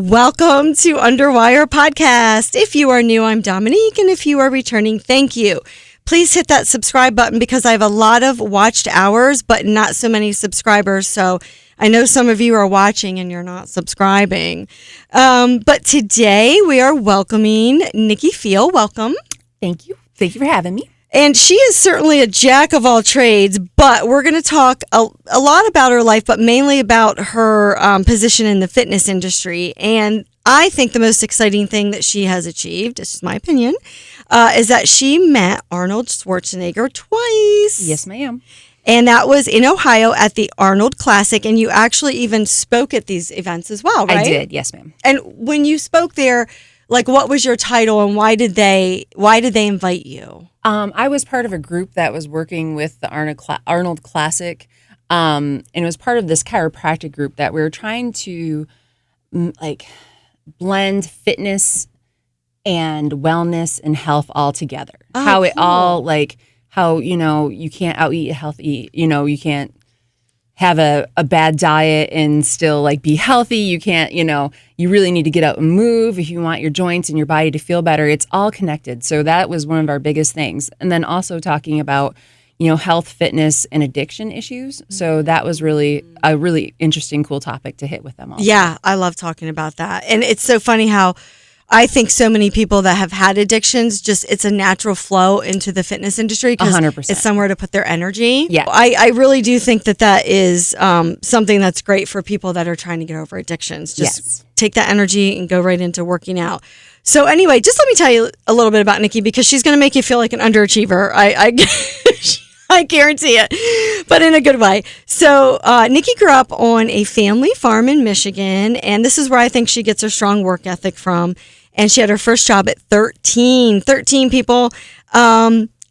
Welcome to Underwire Podcast. If you are new, I'm Dominique, and if you are returning, thank you. Please hit that subscribe button because I have a lot of watched hours, but not so many subscribers. So I know some of you are watching and you're not subscribing. But today we are welcoming Nikki Fiel. Welcome. Thank you. Thank you for having me. And she is certainly a jack of all trades, but we're going to talk a lot about her life, but mainly about her position in the fitness industry. And I think the most exciting thing that she has achieved, this is my opinion, is that she met Arnold Schwarzenegger twice. Yes, ma'am. And that was in Ohio at the Arnold Classic. And you actually even spoke at these events as well, right? I did. Yes, ma'am. And when you spoke there, like, what was your title and why did they invite you? I was part of a group that was working with the Arnold Classic, and it was part of this chiropractic group that we were trying to blend fitness and wellness and health all together. Oh, how it cool. all how you can't out-eat healthy, you can't have a bad diet and still be healthy. You can't, you really need to get out and move if you want your joints and your body to feel better. It's all connected. So that was one of our biggest things. And then also talking about, health, fitness, and addiction issues. So that was really a really interesting, cool topic to hit with them all. Yeah, I love talking about that. And it's so funny how I think so many people that have had addictions, it's a natural flow into the fitness industry because 100%. It's somewhere to put their energy. Yeah. I really do think that is something that's great for people that are trying to get over addictions. Just take that energy and go right into working out. So anyway, just let me tell you a little bit about Nikki because she's going to make you feel like an underachiever. I guarantee it, but in a good way. So Nikki grew up on a family farm in Michigan, and this is where I think she gets her strong work ethic from. And she had her first job at 13 people.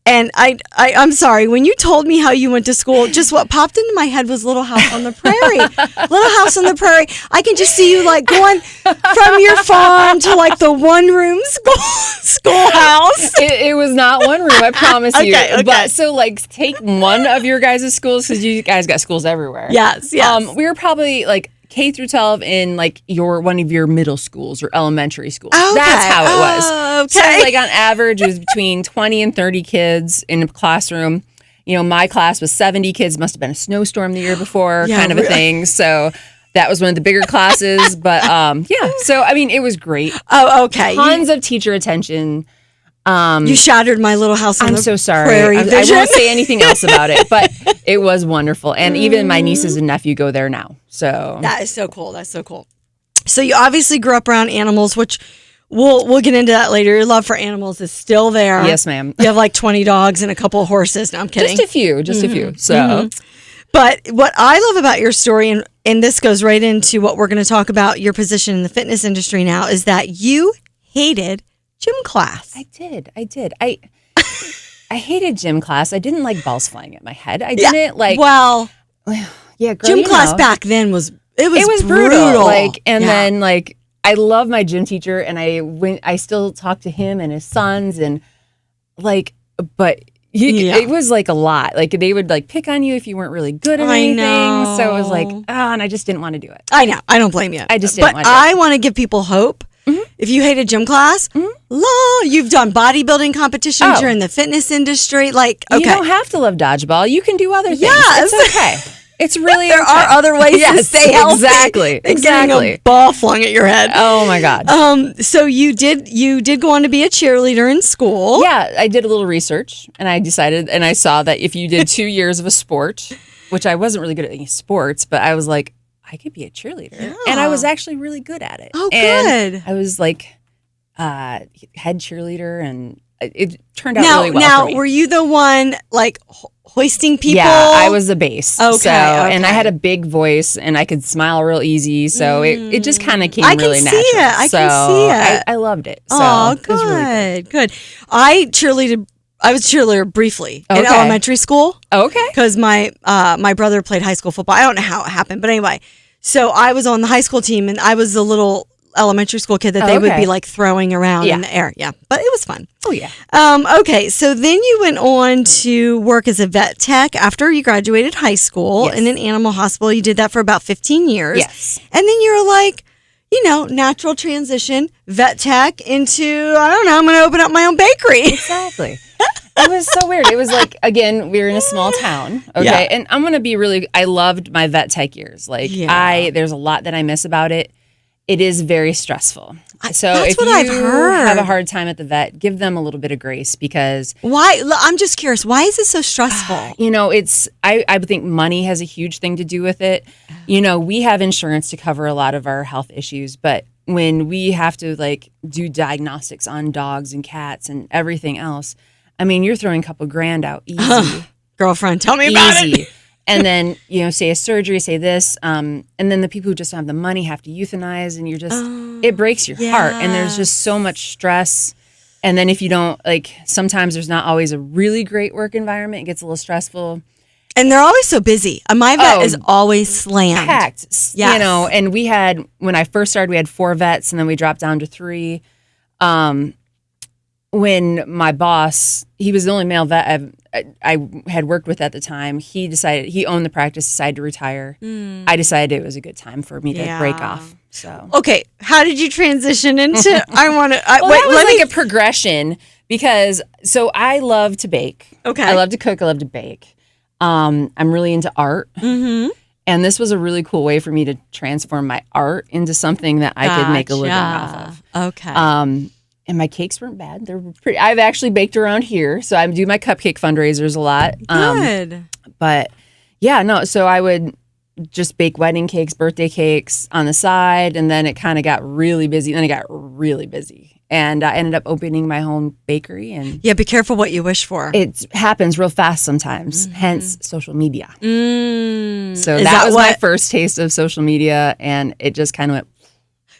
And I'm sorry, when you told me how you went to school, just what popped into my head was Little House on the Prairie. Little House on the Prairie. I can just see you going from your farm to the one-room schoolhouse. It was not one room, I promise you. Okay. But so take one of your guys' schools because you guys got schools everywhere. Yes. We were probably K through 12 in one of your middle schools or elementary schools. Okay. That's how it was. Okay. So on average, it was between 20 and 30 kids in a classroom. My class was 70 kids. Must have been a snowstorm the year before, kind of a thing. So that was one of the bigger classes. But so it was great. Oh, okay. Tons of teacher attention. You shattered my Little House on the so sorry. Prairie I won't say anything else about it, but it was wonderful. And even my nieces and nephew go there now. So that is so cool. That's so cool. So you obviously grew up around animals, which we'll get into that later. Your love for animals is still there. Yes, ma'am. You have 20 dogs and a couple of horses. No, I'm kidding. Just a few. So, But what I love about your story, and this goes right into what we're going to talk about, your position in the fitness industry now, is that you hated gym class. I did. I hated gym class. I didn't like balls flying at my head. I didn't Well, girl, gym class back then was brutal. Then I love my gym teacher, and I still talk to him and his sons, and but it was a lot. They would pick on you if you weren't really good at anything. Know. So it was and I just didn't want to do it. I know. I don't blame you. I just didn't want to do it. I want to give people hope. Mm-hmm. If you hated gym class, you've done bodybuilding competitions. You're in the fitness industry. You don't have to love dodgeball. You can do other things. Yes. It's okay. It's really there are other ways to stay healthy. Exactly. Getting a ball flung at your head. Oh my God. So you did go on to be a cheerleader in school. Yeah, I did a little research, and I decided, and I saw that if you did 2 years of a sport, which I wasn't really good at any sports, but I was I could be a cheerleader. Yeah. And I was actually really good at it. Oh, and good. I was head cheerleader, and it turned out really well for me. Now, were you the one hoisting people? Yeah, I was the base. Okay, and I had a big voice, and I could smile real easy. So it just kind of came really natural. I can see it. I loved it. So oh, good, it was really good. I was cheerleader briefly in elementary school. Okay. Because my brother played high school football. I don't know how it happened, but anyway. So I was on the high school team, and I was the little elementary school kid that they would be throwing around in the air. Yeah, but it was fun. Oh, yeah. Okay, so then you went on to work as a vet tech after you graduated high school in an animal hospital. You did that for about 15 years. Yes. And then you were natural transition, vet tech into, I don't know, I'm going to open up my own bakery. Exactly. It was so weird. It was like, again, we were in a small town. Okay. Yeah. And I'm going to be I loved my vet tech years. There's a lot that I miss about it. It is very stressful. So if you have a hard time at the vet, give them a little bit of grace because... Why? I'm just curious. Why is it so stressful? I think money has a huge thing to do with it. We have insurance to cover a lot of our health issues, but when we have to do diagnostics on dogs and cats and everything else, you're throwing a couple grand out easy. Girlfriend, tell me about it. And then, say a surgery, say this, and then the people who just don't have the money have to euthanize, and it breaks your heart. And there's just so much stress. And then if you don't, sometimes there's not always a really great work environment. It gets a little stressful. And they're always so busy. My vet is always slammed. Packed. Yes. And when I first started, we had 4 vets, and then we dropped down to 3. When my boss, he was the only male vet I had worked with at the time, he owned the practice, decided to retire. I decided it was a good time for me to break off. So okay, how did you transition into? I want to. That was a progression because I love to bake. Okay, I love to cook. I love to bake. I'm really into art. Mm-hmm. And this was a really cool way for me to transform my art into something that I could make a living off of. Okay. And my cakes weren't bad. They're pretty. I've actually baked around here, so I do my cupcake fundraisers a lot. Good. But yeah, no. So I would just bake wedding cakes, birthday cakes on the side, and then it kind of got really busy. Then it got really busy, and I ended up opening my own bakery. And be careful what you wish for. It happens real fast sometimes. Mm-hmm. Hence, social media. So that was my first taste of social media, and it just kind of went.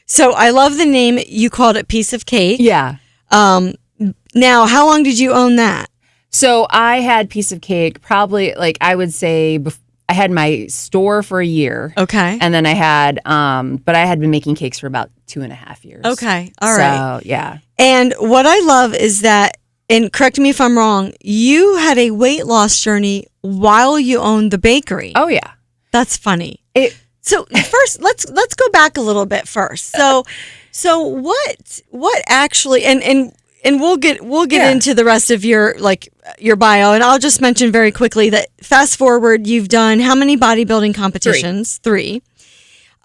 So I love the name. You called it Piece of Cake. Yeah. Now, how long did you own that? So I had Piece of Cake probably, I would say, I had my store for a year. Okay. And then I had, but I had been making cakes for about 2.5 years. Okay. All right. So, yeah. And what I love is that, and correct me if I'm wrong, you had a weight loss journey while you owned the bakery. Oh, yeah. That's funny. So first, let's go back a little bit first. So what actually, and we'll get into the rest of your bio, and I'll just mention very quickly that fast forward, you've done how many bodybuilding competitions? 3.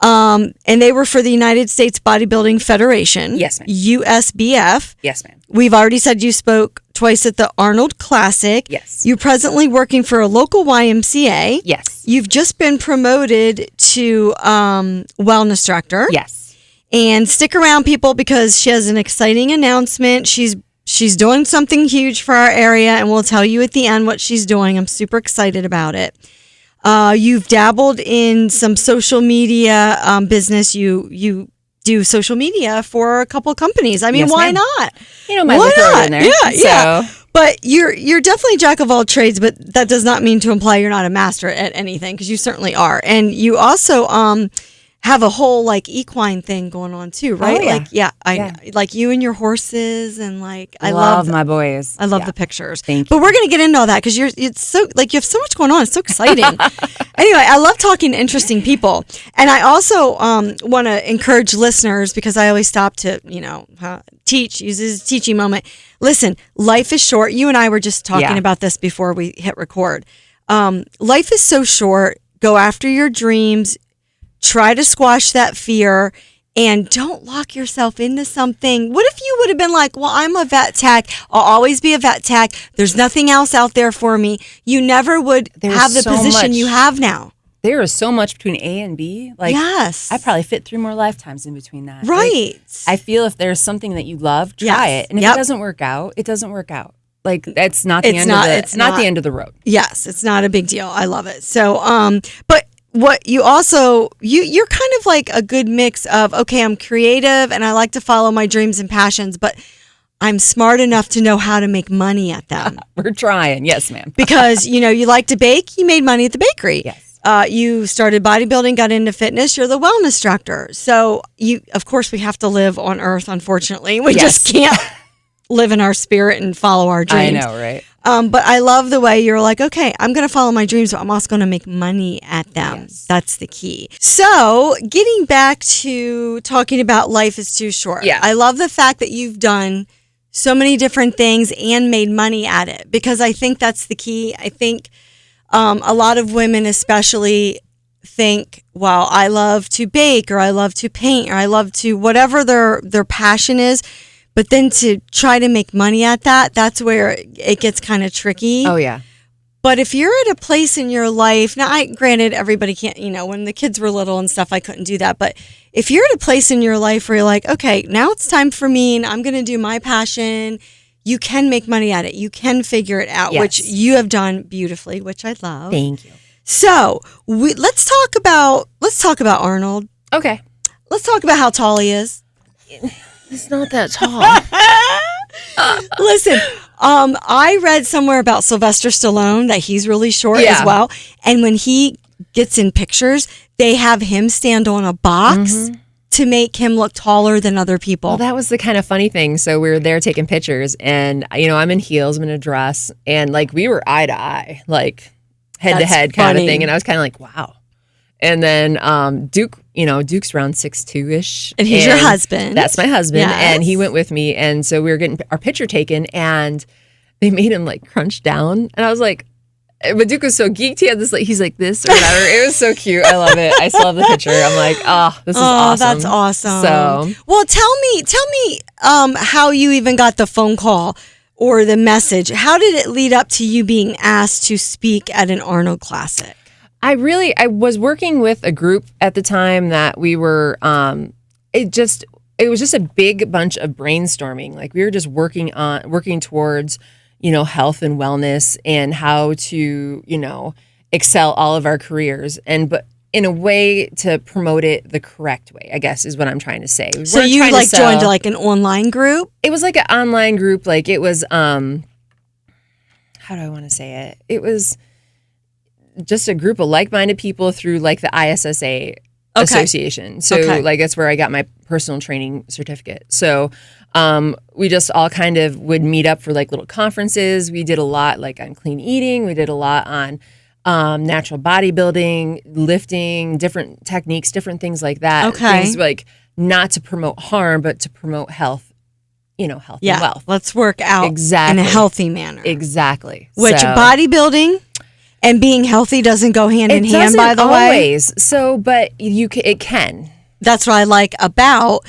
And they were for the United States Bodybuilding Federation. Yes, ma'am. USBF. Yes, ma'am. We've already said you spoke twice at the Arnold Classic. Yes. You're presently working for a local YMCA. Yes. You've just been promoted to wellness director. Yes. And stick around, people, because she has an exciting announcement. She's doing something huge for our area, and we'll tell you at the end what she's doing. I'm super excited about it. You've dabbled in some social media business. You do social media for a couple companies. I mean, yes, why not? Might as well throw it in there. Yeah. But you're definitely jack of all trades, but that does not mean to imply you're not a master at anything, because you certainly are. And you also have a whole equine thing going on too, right? Oh, yeah. Like you and your horses, and I love my boys. I love the pictures. Thank you. But we're gonna get into all that because you have so much going on. It's so exciting. Anyway, I love talking to interesting people, and I also want to encourage listeners, because I always stop to teach. Use this teaching moment. Listen, life is short. You and I were just talking about this before we hit record. Life is so short. Go after your dreams. Try to squash that fear, and don't lock yourself into something. What if you would have been like, well, I'm a vet tech. I'll always be a vet tech. There's nothing else out there for me. You never would have the position you have now. There is so much between A and B. Yes. I probably fit 3 more lifetimes in between that. Right. I feel if there's something that you love, try it. And if it doesn't work out, it doesn't work out. That's not the end of the it's not the end of the road. Yes, it's not a big deal. I love it. So but what you also, you're kind of like a good mix of, okay, I'm creative and I like to follow my dreams and passions, but I'm smart enough to know how to make money at them. We're trying. Yes, ma'am. Because, you like to bake, you made money at the bakery. Yes. You started bodybuilding, got into fitness, you're the wellness instructor. So of course we have to live on earth, unfortunately. We just can't live in our spirit and follow our dreams. I know, right? But I love the way you're like, okay, I'm going to follow my dreams, but I'm also going to make money at them. Yes. That's the key. So getting back to talking about life is too short. Yeah. I love the fact that you've done so many different things and made money at it, because I think that's the key. I think a lot of women especially think, well, I love to bake, or I love to paint, or I love to whatever their passion is. But then to try to make money at that, that's where it gets kind of tricky. Oh, yeah. But if you're at a place in your life, now, granted, everybody can't, when the kids were little and stuff, I couldn't do that. But if you're at a place in your life where you're like, okay, now it's time for me and I'm going to do my passion, you can make money at it. You can figure it out, which you have done beautifully, which I love. Thank you. So let's talk about Arnold. Okay. Let's talk about how tall he is. It's not that tall. Listen, I read somewhere about Sylvester Stallone that he's really short as well. And when he gets in pictures, they have him stand on a box to make him look taller than other people. Well, that was the kind of funny thing. So we were there taking pictures, and I'm in heels, I'm in a dress, and like we were eye to eye, like head to head kind of thing. And I was kind of like, wow. And then Duke's around 6'2"-ish. And he's your husband. That's my husband. Yes. And he went with me. And so we were getting our picture taken, and they made him like crunch down. And I was like, but Duke was so geeked. He had this, like, he's like this or whatever. It was so cute. I love it. I still have the picture. I'm like, this is awesome. That's awesome. So, well, tell me, how you even got the phone call or the message. How did it lead up to you being asked to speak at an Arnold Classic? I was working with a group at the time that we were, it was just a big bunch of brainstorming. Like we were just working towards, health and wellness and how to, excel all of our careers, but in a way to promote it the correct way, I guess is what I'm trying to say. So you joined like an online group? It was like an online group. Like it was, how do I want to say it? It was just a group of like-minded people through like the ISSA association. So like that's where I got my personal training certificate. So we just all kind of would meet up for like little conferences. We did a lot like on clean eating. We did a lot on natural bodybuilding, lifting, different techniques, different things like that. Things like not to promote harm, but to promote health, health and wealth. Let's work out in a healthy manner. Exactly. Which bodybuilding and being healthy doesn't go hand in hand, by the way. Always. So, but it can. That's what I like about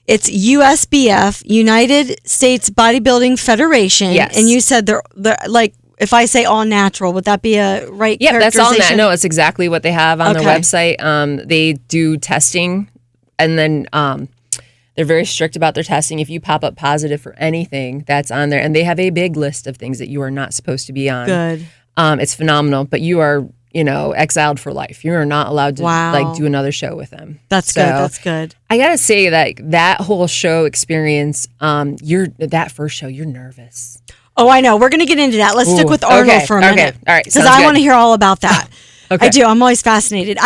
it's USBF, United States Bodybuilding Federation. Yes. And you said they're like, if I say all natural, would that be a right characterization? Yeah, that's all natural. No, it's exactly what they have on their website. They do testing, and then they're very strict about their testing. If you pop up positive for anything, that's on there. And they have a big list of things that you are not supposed to be on. Good. It's phenomenal, but you are, exiled for life. You are not allowed to like do another show with them. That's good. That's good. I gotta say that whole show experience, that first show, you're nervous. Oh, I know. We're going to get into that. Let's stick with Arnold for a minute. All right. Because I want to hear all about that. Okay. I do. I'm always fascinated.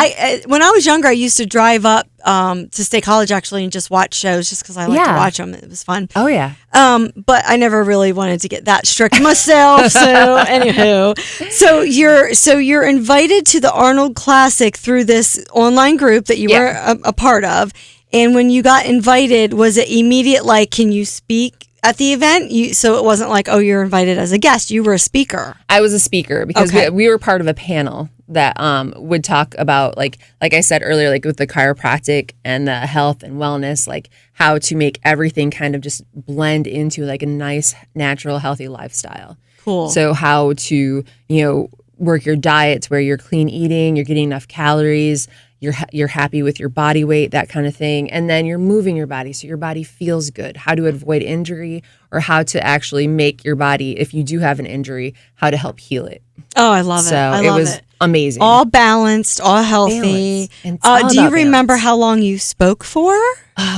When I was younger, I used to drive up to State College actually and just watch shows just because I like to watch them. It was fun. Oh yeah. But I never really wanted to get that strict myself. So anywho, so you're invited to the Arnold Classic through this online group that you were a part of. And when you got invited, was it immediate? Like, can you speak at the event? So it wasn't like, oh, you're invited as a guest. You were a speaker. I was a speaker because we were part of a panel that would talk about like I said earlier, like with the chiropractic and the health and wellness, like how to make everything kind of just blend into like a nice, natural, healthy lifestyle. Cool. So how to, work your diets where you're clean eating, you're getting enough calories, you're happy with your body weight, that kind of thing. And then you're moving your body so your body feels good. How to avoid injury, or how to actually make your body, if you do have an injury, how to help heal it. Oh, I love it. So it was amazing. All balanced, all healthy. Do you remember how long you spoke for?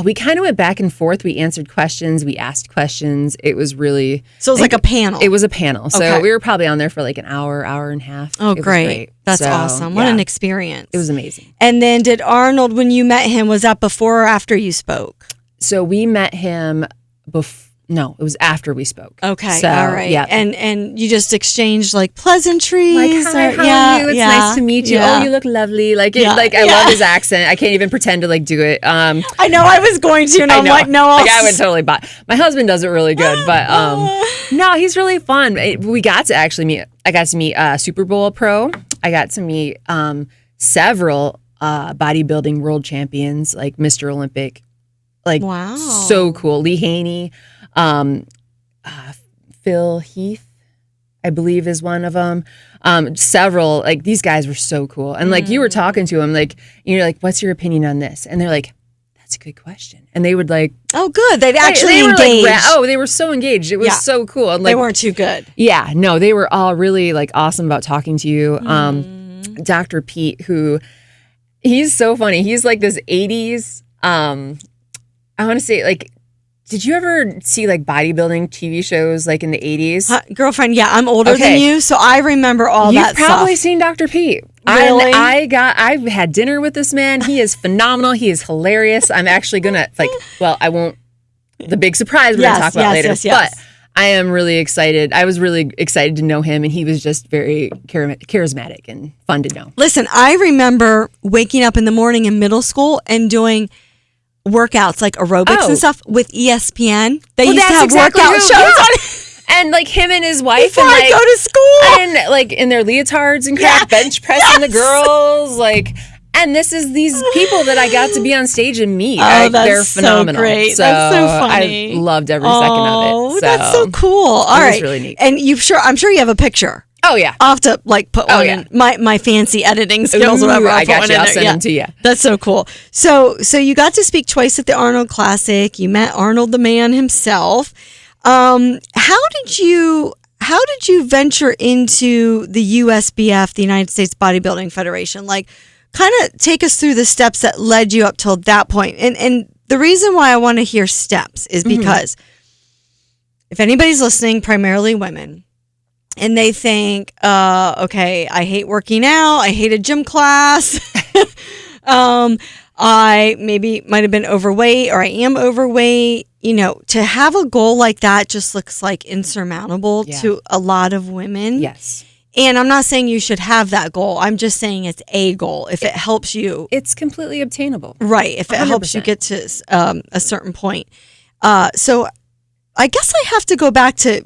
We kind of went back and forth. We answered questions. We asked questions. It was really... So it was like a panel. It was a panel. So we were probably on there for like an hour and a half. Oh, great. That's awesome. What an experience. It was amazing. And then did Arnold, when you met him, was that before or after you spoke? So we met him No, it was after we spoke. Okay, so, all right. Yeah. And you just exchanged like pleasantries. Like, hi, how are you? It's nice to meet you. Oh, you look lovely. Like, I love his accent. I can't even pretend to like do it. I know I was going to, and I'm like, no, like I would totally buy. My husband does it really good, but no, he's really fun. We got to actually meet. I got to meet Super Bowl pro. I got to meet several bodybuilding world champions, like Mr. Olympic. Like, wow, so cool. Lee Haney. Phil Heath, I believe, is one of them. Several, like, these guys were so cool. And like you were talking to them, like, you're like, what's your opinion on this? And they're like, that's a good question. And they would like, oh, good. They'd actually they engage. Were they were so engaged. It was so cool. And, like, they weren't too good. Yeah, no, they were all really like awesome about talking to you. Dr. Pete, who he's so funny. He's like this 80s, I want to say, like, did you ever see like bodybuilding TV shows like in the 80s? Girlfriend, yeah, I'm older than you, so I remember all that stuff. You've probably seen Dr. Pete. Really? I've had dinner with this man. He is phenomenal. He is hilarious. I'm actually gonna I won't. The big surprise we're gonna talk about later. But I am really excited. I was really excited to know him, and he was just very charismatic and fun to know. Listen, I remember waking up in the morning in middle school and doing workouts like aerobics and stuff with ESPN. They used to have workout shows on. And like him and his wife before I go to school, and like in their leotards and crap, bench pressing the girls, like. And this is these people that I got to be on stage and meet. They're phenomenal. So great. So that's so funny. I loved every second of it. Oh, that's so cool. All right, really neat. And I'm sure you have a picture. Oh yeah, I'll have to like put one in my fancy editing skills. Ooh, whatever. I got you. I'll send them to you. That's so cool. So you got to speak twice at the Arnold Classic. You met Arnold the man himself. How did you venture into the USBF, the United States Bodybuilding Federation? Like, kind of take us through the steps that led you up till that point. And the reason why I want to hear steps is because if anybody's listening, primarily women, and they think, okay, I hate working out, I hate a gym class, I maybe might have been overweight, or I am overweight. You know, to have a goal like that just looks like insurmountable to a lot of women. Yes. And I'm not saying you should have that goal. I'm just saying it's a goal. If it helps you. It's completely obtainable. Right. If it 100%. Helps you get to a certain point. So I guess I have to go back to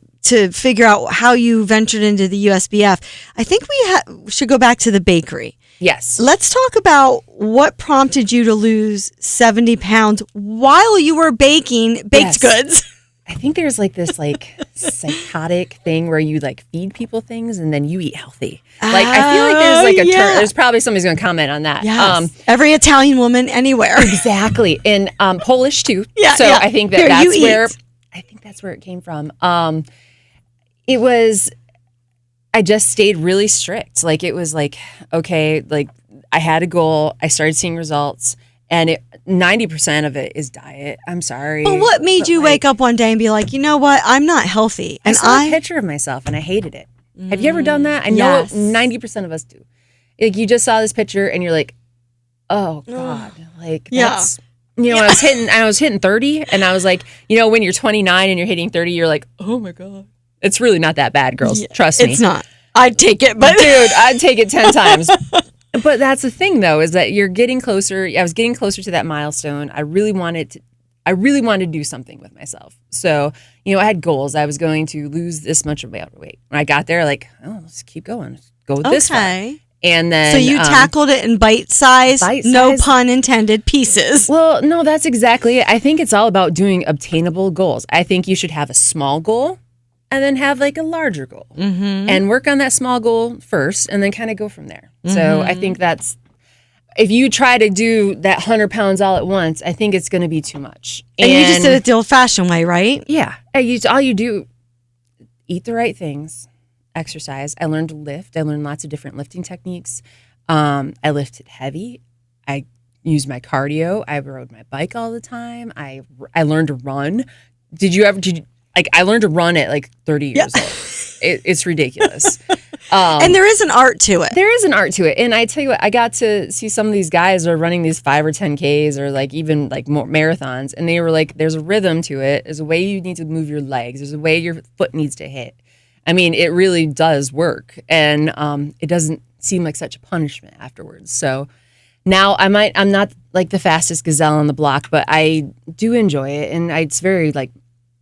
figure out how you ventured into the USBF. I think we should go back to the bakery. Yes. Let's talk about what prompted you to lose 70 pounds while you were baking baked goods. I think there's like this like psychotic thing where you like feed people things and then you eat healthy. Like I feel like there's like a term. There's probably somebody's going to comment on that. Yes. Every Italian woman anywhere. Exactly. And Polish too. Yeah. So I think that's where it came from. It was, I just stayed really strict. Like it was like, okay, like I had a goal. I started seeing results. And 90% of it is diet. I'm sorry. But what made you wake up one day and be like, you know what? I'm not healthy. And I saw a picture of myself and I hated it. Have you ever done that? I know 90% of us do. Like you just saw this picture and you're like, oh God. Like that's, you know, I was hitting 30 and I was like, you know, when you're 29 and you're hitting 30, you're like, oh my God. It's really not that bad, girls. Trust me. It's not. I'd take it, but dude, I'd take it 10 times. But that's the thing, though, is that you're getting closer. I was getting closer to that milestone. I really wanted to do something with myself. So, you know, I had goals. I was going to lose this much of my weight. When I got there, like, oh, let's keep going. Let's go with this one. And then, so you tackled it in bite-size, no pun intended, pieces. Well, no, that's exactly it. I think it's all about doing obtainable goals. I think you should have a small goal and then have like a larger goal and work on that small goal first and then kind of go from there. So I think that's, if you try to do that 100 pounds all at once, I think it's going to be too much. And you just did it the old fashioned way, right? Yeah. All you do, eat the right things, exercise. I learned to lift. I learned lots of different lifting techniques. I lifted heavy. I used my cardio. I rode my bike all the time. I learned to run. I learned to run at like 30 years old. It's ridiculous. And there is an art to it. There is an art to it. And I tell you what, I got to see some of these guys are running these 5 or 10Ks or like even like more marathons. And they were like, there's a rhythm to it. There's a way you need to move your legs. There's a way your foot needs to hit. I mean, it really does work. And it doesn't seem like such a punishment afterwards. So now I'm not like the fastest gazelle on the block, but I do enjoy it. And it's very like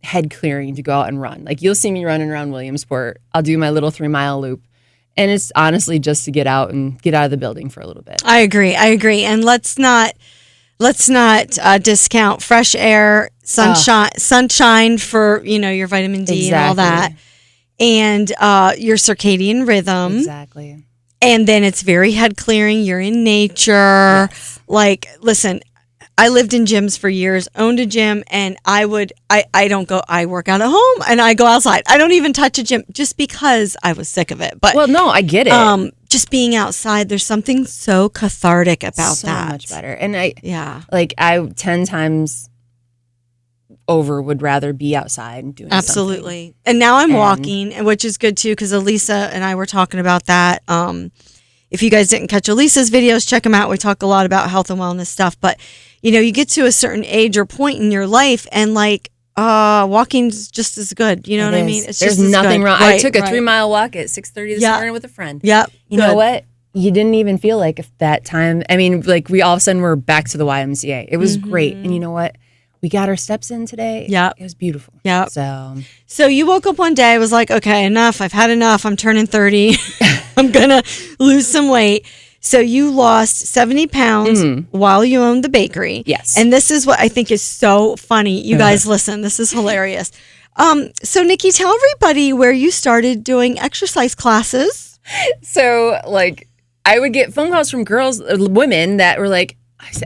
head clearing to go out and run. Like you'll see me running around Williamsport. I'll do my little 3-mile loop. And it's honestly just to get out of the building for a little bit. I agree. And let's not discount fresh air, sunshine for, your vitamin D and all that. And your circadian rhythm. Exactly. And then it's very head clearing. You're in nature. Yes. Like, listen, I lived in gyms for years, owned a gym, and I work out at home and I go outside. I don't even touch a gym just because I was sick of it. But well, no, I get it. Just being outside, there's something so cathartic about that. So much better. And I 10 times over would rather be outside and doing absolutely something. And now I'm walking, which is good too, because Elisa and I were talking about that. If you guys didn't catch Elisa's videos, check them out. We talk a lot about health and wellness stuff, but you get to a certain age or point in your life and like walking's just as good. You know what I mean? It's There's just nothing wrong. Right, I took a 3-mile walk at 6:30 this morning with a friend. Yep. You know what? You didn't even feel like if that time. I mean, like we all of a sudden were back to the YMCA. It was great. And you know what? We got our steps in today. Yeah. It was beautiful. Yeah. So you woke up one day, was like, okay, enough. I've had enough. I'm turning 30. I'm going to lose some weight. So you lost 70 pounds while you owned the bakery. Yes. And this is what I think is so funny. You guys listen, this is hilarious. So Nikki, tell everybody where you started doing exercise classes. So like I would get phone calls from women that were like,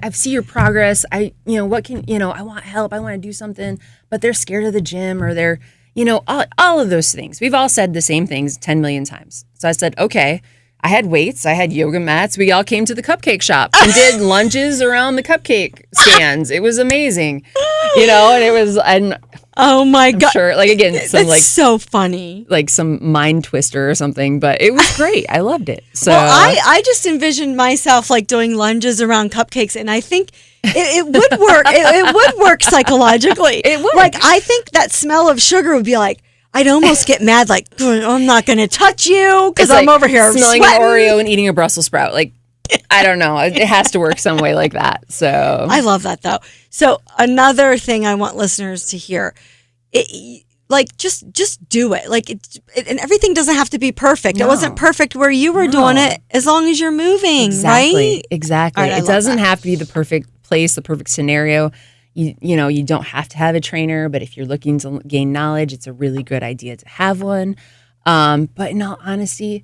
I see your progress. I want help. I want to do something, but they're scared of the gym or they're, all of those things. We've all said the same things 10 million times. So I said, okay, I had weights. I had yoga mats. We all came to the cupcake shop and did lunges around the cupcake stands. It was amazing, and it was, oh my God. Sure. Like again, that's so funny. Like some mind twister or something, but it was great. I loved it. So well, I just envisioned myself like doing lunges around cupcakes, and I think it would work. It would work psychologically. It would. Like I think that smell of sugar would be like, I'd almost get mad, like I'm not going to touch you because I'm over here smelling sweating. an Oreo and eating a Brussels sprout. Like I don't know. It has to work some way like that. So I love that though. So another thing I want listeners to hear, just do it. Like and everything doesn't have to be perfect. No. It wasn't perfect where you were doing it, as long as you're moving, right? Exactly. Right, it doesn't have to be the perfect place, the perfect scenario. You don't have to have a trainer, but if you're looking to gain knowledge, it's a really good idea to have one. But in all honesty,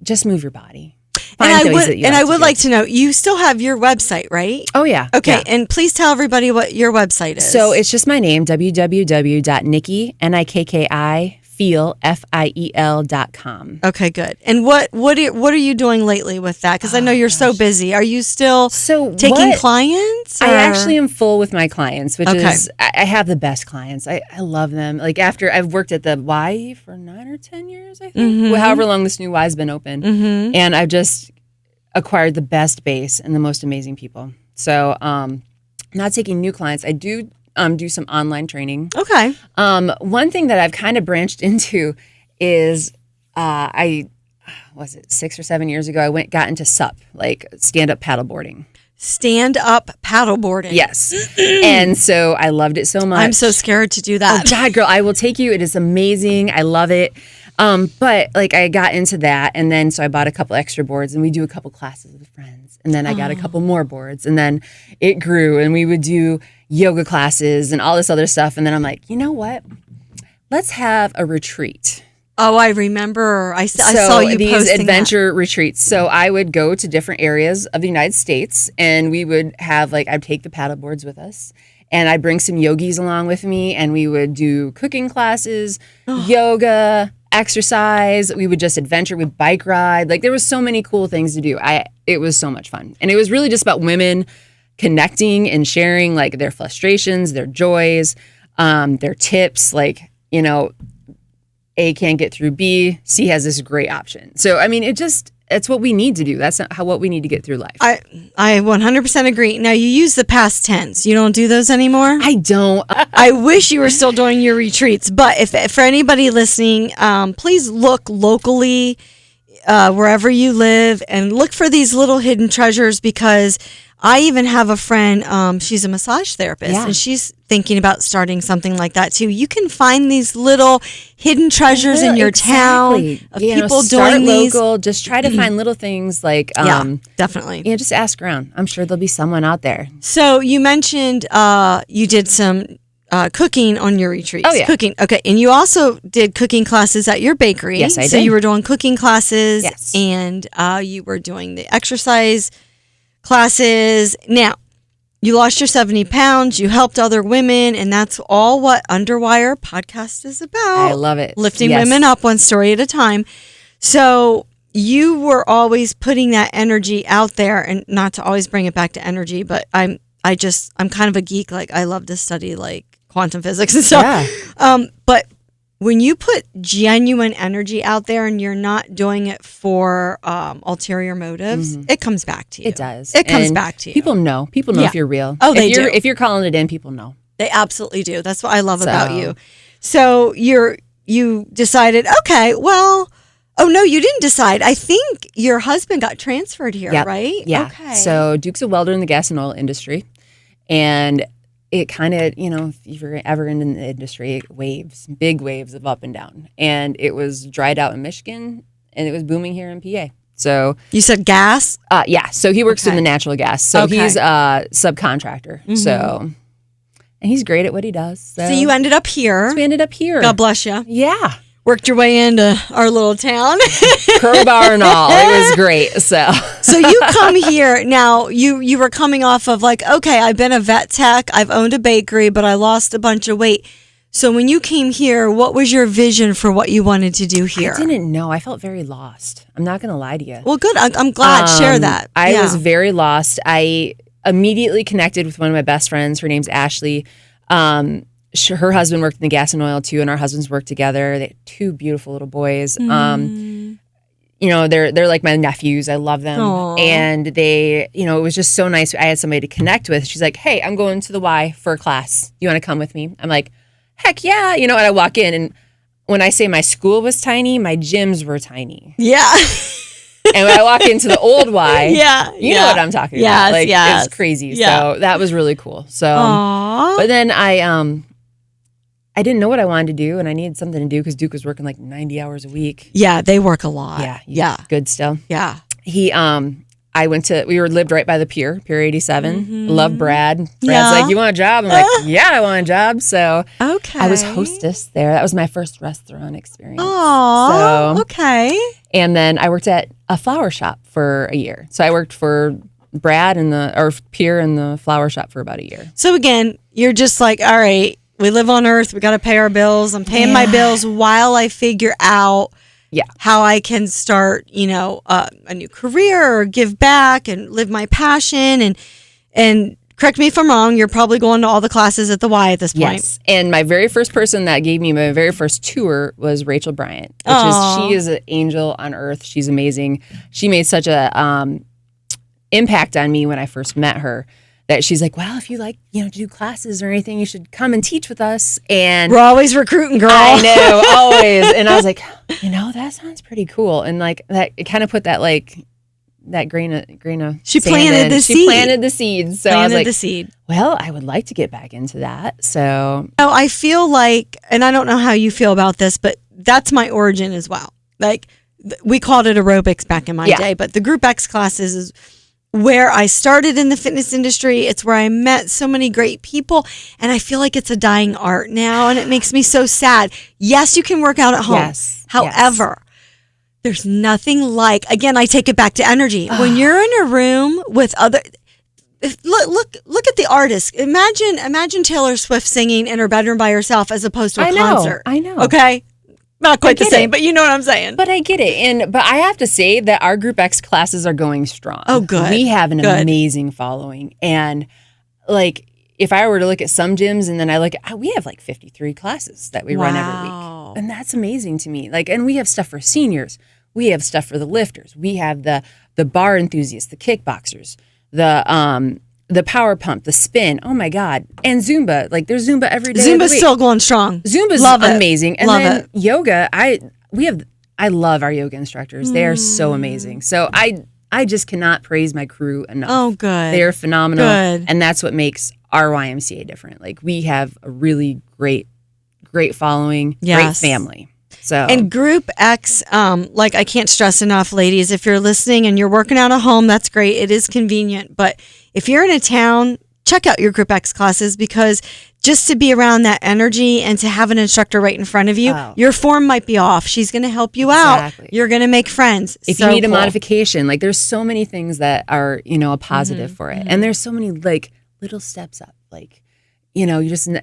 just move your body. I would like to know, you still have your website, right? Oh, yeah. Okay. Yeah. And please tell everybody what your website is. So it's just my name, www.nikki, Nikki, Fiel.com. Okay, good. And what are you doing lately with that? Because I know you're so busy. Are you still taking clients? Or? I actually am full with my clients, which is I have the best clients. I love them. Like after I've worked at the Y for 9 or 10 years, I think, however long this new Y's been open, and I've just acquired the best base and the most amazing people. So, not taking new clients. I do some online training. Okay. One thing that I've kind of branched into is was it 6 or 7 years ago, I got into SUP, like stand-up paddleboarding. Stand-up paddleboarding. Yes. And so I loved it so much. I'm so scared to do that. Oh, God, girl, I will take you. It is amazing. I love it. But like I got into that, and then so I bought a couple extra boards, and we do a couple classes with friends, and then I got a couple more boards, and then it grew, and we would do yoga classes and all this other stuff, and then I'm like, you know what? Let's have a retreat. Oh, I remember. I saw you these posting adventure retreats. So I would go to different areas of the United States, and we would have I'd take the paddle boards with us, and I'd bring some yogis along with me, and we would do cooking classes, yoga, exercise. We would just adventure. We'd bike ride. Like there was so many cool things to do. It was so much fun, and it was really just about women connecting and sharing like their frustrations, their joys, their tips, A can't get through B, C has this great option. So, I mean, it's what we need to do. That's not what we need to get through life. I 100% agree. Now, you use the past tense. You don't do those anymore? I don't. I wish you were still doing your retreats. But if for anybody listening, please look locally, wherever you live, and look for these little hidden treasures, because I even have a friend, she's a massage therapist, and she's thinking about starting something like that too. You can find these little hidden treasures in your town of people doing these. Local, just try to find little things like, definitely. Just ask around. I'm sure there'll be someone out there. So you mentioned you did some cooking on your retreats. Oh, yeah. Cooking. Okay. And you also did cooking classes at your bakery. Yes, I did. So you were doing cooking classes, yes. And you were doing the exercise classes. Now, you lost your 70 pounds. You helped other women, and that's all what Underwire podcast is about. I love it. Lifting women up one story at a time. So you were always putting that energy out there, and not to always bring it back to energy, but I'm kind of a geek. Like, I love to study like quantum physics and stuff. Yeah. But when you put genuine energy out there and you're not doing it for ulterior motives, it comes back to you. It does. It comes back to you. People know. People know if you're real. Oh, they do. If you're calling it in, people know. They absolutely do. That's what I love about you. So you decided, okay, well, oh no, you didn't decide. I think your husband got transferred here, right? Yeah. Okay. So Duke's a welder in the gas and oil industry, and it kind of, if you're ever in the industry, big waves of up and down. And it was dried out in Michigan, and it was booming here in PA. So you said gas? Yeah. So he works in the natural gas. So he's a subcontractor. So, and he's great at what he does. So you ended up here. So we ended up here. God bless you. Yeah. Worked your way into our little town. Crowbar and all. It was great. So you come here. Now, you were coming off of like, okay, I've been a vet tech. I've owned a bakery, but I lost a bunch of weight. So when you came here, what was your vision for what you wanted to do here? I didn't know. I felt very lost. I'm not going to lie to you. Well, good. I'm glad. Share that. I was very lost. I immediately connected with one of my best friends. Her name's Ashley. Her husband worked in the gas and oil too, and our husbands worked together. They had 2 beautiful little boys. They're like my nephews. I love them. Aww. And they, it was just so nice. I had somebody to connect with. She's like, hey, I'm going to the Y for a class. You want to come with me? I'm like, heck yeah. And I walk in, and when I say my school was tiny, my gyms were tiny. Yeah. And when I walk into the old Y, you know what I'm talking about. Like, yes. It's crazy. Yeah. So that was really cool. So, Aww. but then I didn't know what I wanted to do, and I needed something to do because Duke was working like 90 hours a week. Yeah, they work a lot. Yeah. Good still. Yeah. We lived right by the Pier 87. Love Brad. Brad's like, you want a job? I'm like, yeah, I want a job. So I was hostess there. That was my first restaurant experience. Oh, okay. And then I worked at a flower shop for a year. So I worked for Brad Pier and the flower shop for about a year. So again, you're just like, all right, we live on Earth. We got to pay our bills. I'm paying my bills while I figure out how I can start, a new career or give back and live my passion. And correct me if I'm wrong, you're probably going to all the classes at the Y at this point. Yes. And my very first person that gave me my very first tour was Rachel Bryant, she is an angel on earth. She's amazing. She made such a impact on me when I first met her. That she's like, well, if you like, to do classes or anything, you should come and teach with us. And we're always recruiting, girl. I know, always. And I was like, that sounds pretty cool. And like that, it kind of put that grain of she sand planted in. the seed. She planted the seed. So I was like, the seed. Well, I would like to get back into that. So I feel like, and I don't know how you feel about this, but that's my origin as well. Like we called it aerobics back in my day, but the Group X classes is where I started in the fitness industry. It's where I met so many great people, and I feel like it's a dying art now, and it makes me so sad. Yes, you can work out at home. Yes. However, there's nothing like, again, I take it back to energy. When you're in a room with other, look at the artist. Imagine Taylor Swift singing in her bedroom by herself as opposed to a concert. I know. Okay. Not quite the same, but you know what I'm saying. But I get it. But I have to say that our Group X classes are going strong. Oh, good. We have an amazing following. And like, if I were to look at some gyms and then I look at, we have like 53 classes that we run every week. And that's amazing to me. Like, and we have stuff for seniors. We have stuff for the lifters. We have the bar enthusiasts, the kickboxers, the power pump, the spin. Oh my God. And Zumba. Like there's Zumba every day. Zumba's still going strong. Zumba's amazing. And then yoga, I love our yoga instructors. They are so amazing. So I just cannot praise my crew enough. Oh, good. They're phenomenal. Good. And that's what makes our YMCA different. Like we have a really great following, great family. So and Group X, like I can't stress enough, ladies, if you're listening and you're working out at home, that's great. It is convenient. But if you're in a town, check out your Group X classes, because just to be around that energy and to have an instructor right in front of you, your form might be off. She's going to help you out. You're going to make friends. If you need a modification, like there's so many things that are, a positive for it. And there's so many like little steps up, like, you just, I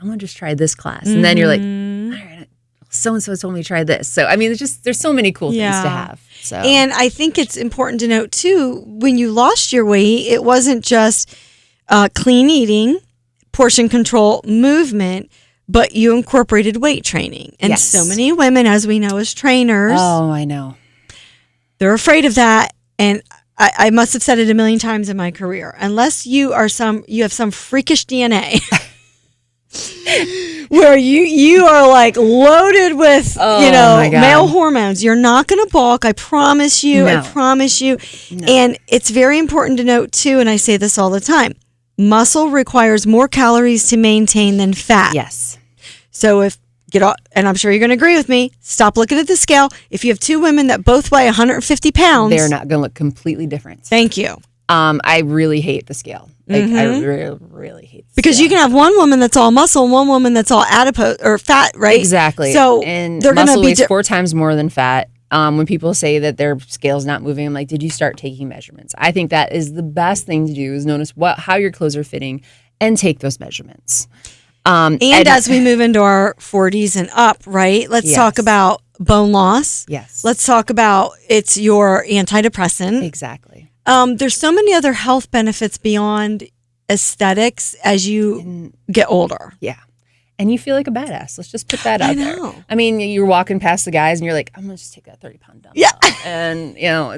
want to just try this class. And then you're like, all right, so-and-so told me to try this. So, I mean, there's so many cool things to have. So, and I think it's important to note too, when you lost your weight, it wasn't just clean eating, portion control, movement, but you incorporated weight training. And so many women, as we know as trainers. Oh, I know. They're afraid of that. And I must have said it a million times in my career. Unless you have some freakish DNA where you are like loaded with, male hormones, you're not going to bulk. I promise you. No. I promise you. No. And it's very important to note too, and I say this all the time, muscle requires more calories to maintain than fat. Yes. So and I'm sure you're going to agree with me, stop looking at the scale. If you have two women that both weigh 150 pounds. They're not going to look completely different. Thank you. I really hate the scale. Like, I really, really hate the because scale. you can have one woman that's all muscle and one woman that's all adipose or fat, right? Exactly. So and they're muscle weighs 4 times more than fat. When people say that their scale's not moving, I'm like, did you start taking measurements? I think that is the best thing to do, is notice how your clothes are fitting and take those measurements. And as we move into our 40s and up, right? Let's talk about bone loss. Yes. Let's talk about it's your antidepressant. Exactly. There's so many other health benefits beyond aesthetics as you get older. Yeah. And you feel like a badass. Let's just put that out there. I know. I mean, you're walking past the guys and you're like, I'm going to just take that 30-pound dumbbell. Yeah. And,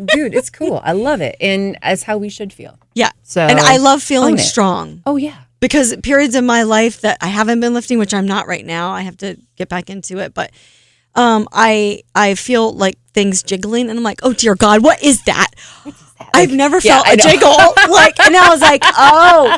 dude, it's cool. I love it. And that's how we should feel. Yeah. So, and I love feeling strong. Oh, yeah. Because periods in my life that I haven't been lifting, which I'm not right now, I have to get back into it. But I feel like things jiggling and I'm like, oh, dear God, what is that? I've never felt a jiggle. And I was like, oh,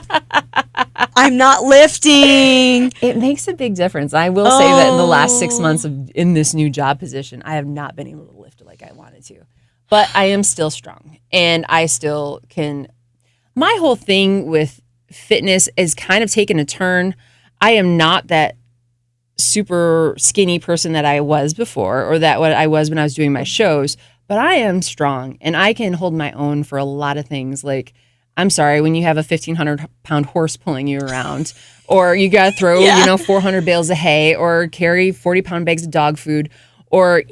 I'm not lifting. It makes a big difference. I will say that in the last 6 months in this new job position, I have not been able to lift like I wanted to. But I am still strong. And I still can. My whole thing with fitness is kind of taken a turn. I am not that super skinny person that I was before, or that what I was when I was doing my shows. But I am strong and I can hold my own for a lot of things. Like, I'm sorry, when you have a 1,500-pound horse pulling you around, or you got to throw, 400 bales of hay, or carry 40-pound bags of dog food, or,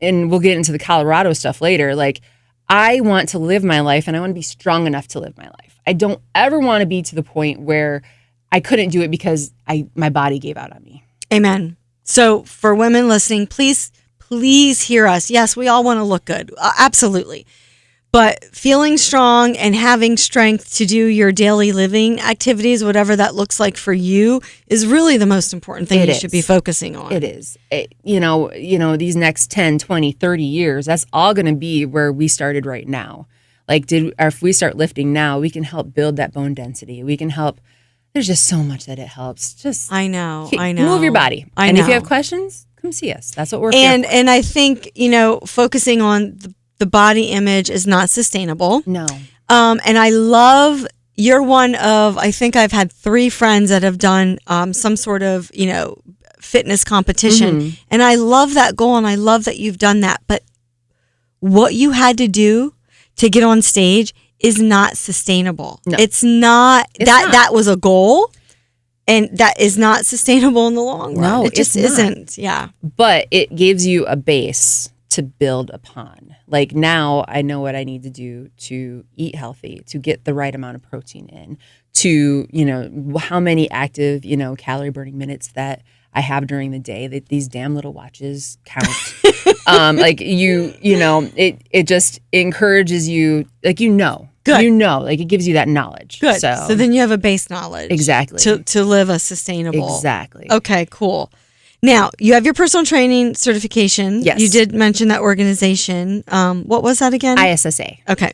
and we'll get into the Colorado stuff later. Like, I want to live my life and I want to be strong enough to live my life. I don't ever want to be to the point where I couldn't do it because my body gave out on me. Amen. So for women listening, please hear us. Yes, we all want to look good. Absolutely. But feeling strong and having strength to do your daily living activities, whatever that looks like for you, is really the most important thing should be focusing on. It is. These next 10, 20, 30 years, that's all going to be where we started right now. Like, if we start lifting now, we can help build that bone density. We can help. There's just so much that it helps. Just I know. Move your body. And if you have questions, come see us. That's what we're here for. And I think, focusing on the body image is not sustainable. No. And I love, you're one of, I think I've had 3 friends that have done some sort of, fitness competition. Mm-hmm. And I love that goal and I love that you've done that. But what you had to do to get on stage is not sustainable. No. It's not. That was a goal. And that is not sustainable in the long run. No, it just isn't. Yeah. But it gives you a base to build upon. Like, now I know what I need to do to eat healthy, to get the right amount of protein in, to, how many active, calorie burning minutes that I have during the day, that these damn little watches count. It just encourages you, like, Good. Like it gives you that knowledge. Good. So then you have a base knowledge. Exactly. To live a sustainable. Exactly. Okay, cool. Now, you have your personal training certification. Yes. You did mention that organization. What was that again? ISSA. Okay.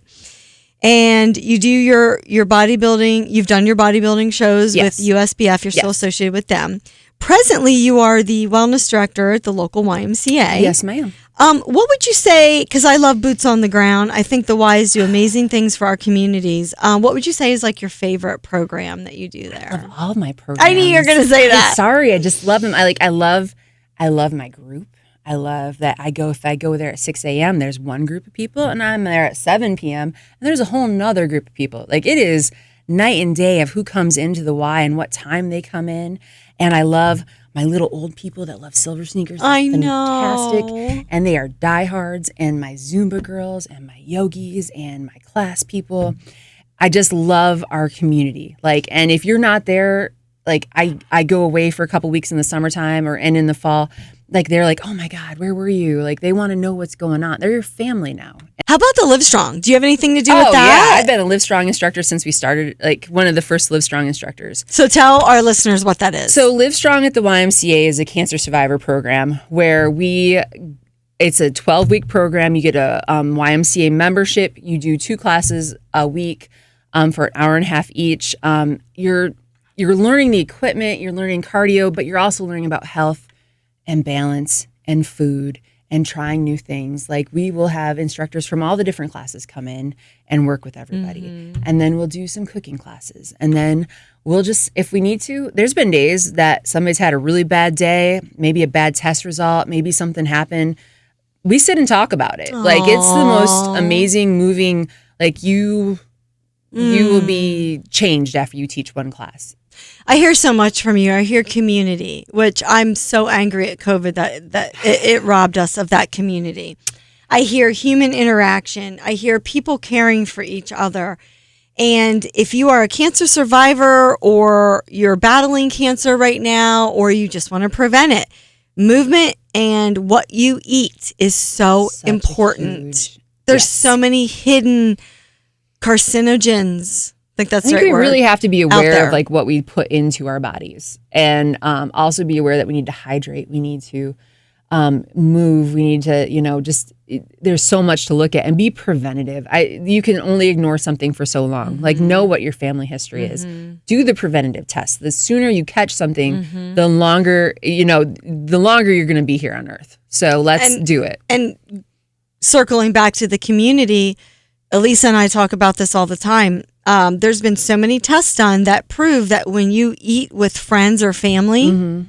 And you do your bodybuilding. You've done your bodybuilding shows with USBF. You're still associated with them. Presently, you are the wellness director at the local YMCA. Yes, ma'am. What would you say, because I love boots on the ground, I think the Ys do amazing things for our communities. What would you say is like your favorite program that you do there? I love all of my programs. I knew you were going to say that. Sorry, I just love them. I love my group. I love that if I go there at 6 a.m., there's one group of people, and I'm there at 7 p.m., and there's a whole nother group of people. Like, it is night and day of who comes into the Y and what time they come in. And I love my little old people that love silver sneakers. I fantastic. know. And they are diehards, and my Zumba girls and my yogis and my class people. I just love our community. Like, and if you're not there, like I go away for a couple weeks in the summertime and in the fall, like they're like, oh my God, where were you? Like they want to know what's going on. They're your family now. How about the Livestrong? Do you have anything to do with that? Yeah, I've been a Livestrong instructor since we started, like one of the first Livestrong instructors. So tell our listeners what that is. So Livestrong at the YMCA is a cancer survivor program where it's a 12-week program. You get a YMCA membership. You do 2 classes a week for an hour and a half each. You're learning the equipment, you're learning cardio, but you're also learning about health and balance and food and trying new things. Like we will have instructors from all the different classes come in and work with everybody. Mm-hmm. And then we'll do some cooking classes. And then we'll just, if we need to, there's been days that somebody's had a really bad day, maybe a bad test result, maybe something happened. We sit and talk about it. Aww. Like it's the most amazing, moving, like you will be changed after you teach one class. I hear so much from you. I hear community, which I'm so angry at COVID that it robbed us of that community. I hear human interaction. I hear people caring for each other. And if you are a cancer survivor or you're battling cancer right now or you just want to prevent it, movement and what you eat is so important. There's so many hidden carcinogens. I think that's right. We really have to be aware of like what we put into our bodies, and also be aware that we need to hydrate. We need to move. We need to, just there's so much to look at and be preventative. You can only ignore something for so long. Mm-hmm. Like know what your family history is. Do the preventative test. The sooner you catch something, the longer you're going to be here on Earth. So let's do it. And circling back to the community, Elisa and I talk about this all the time. There's been so many tests done that prove that when you eat with friends or family,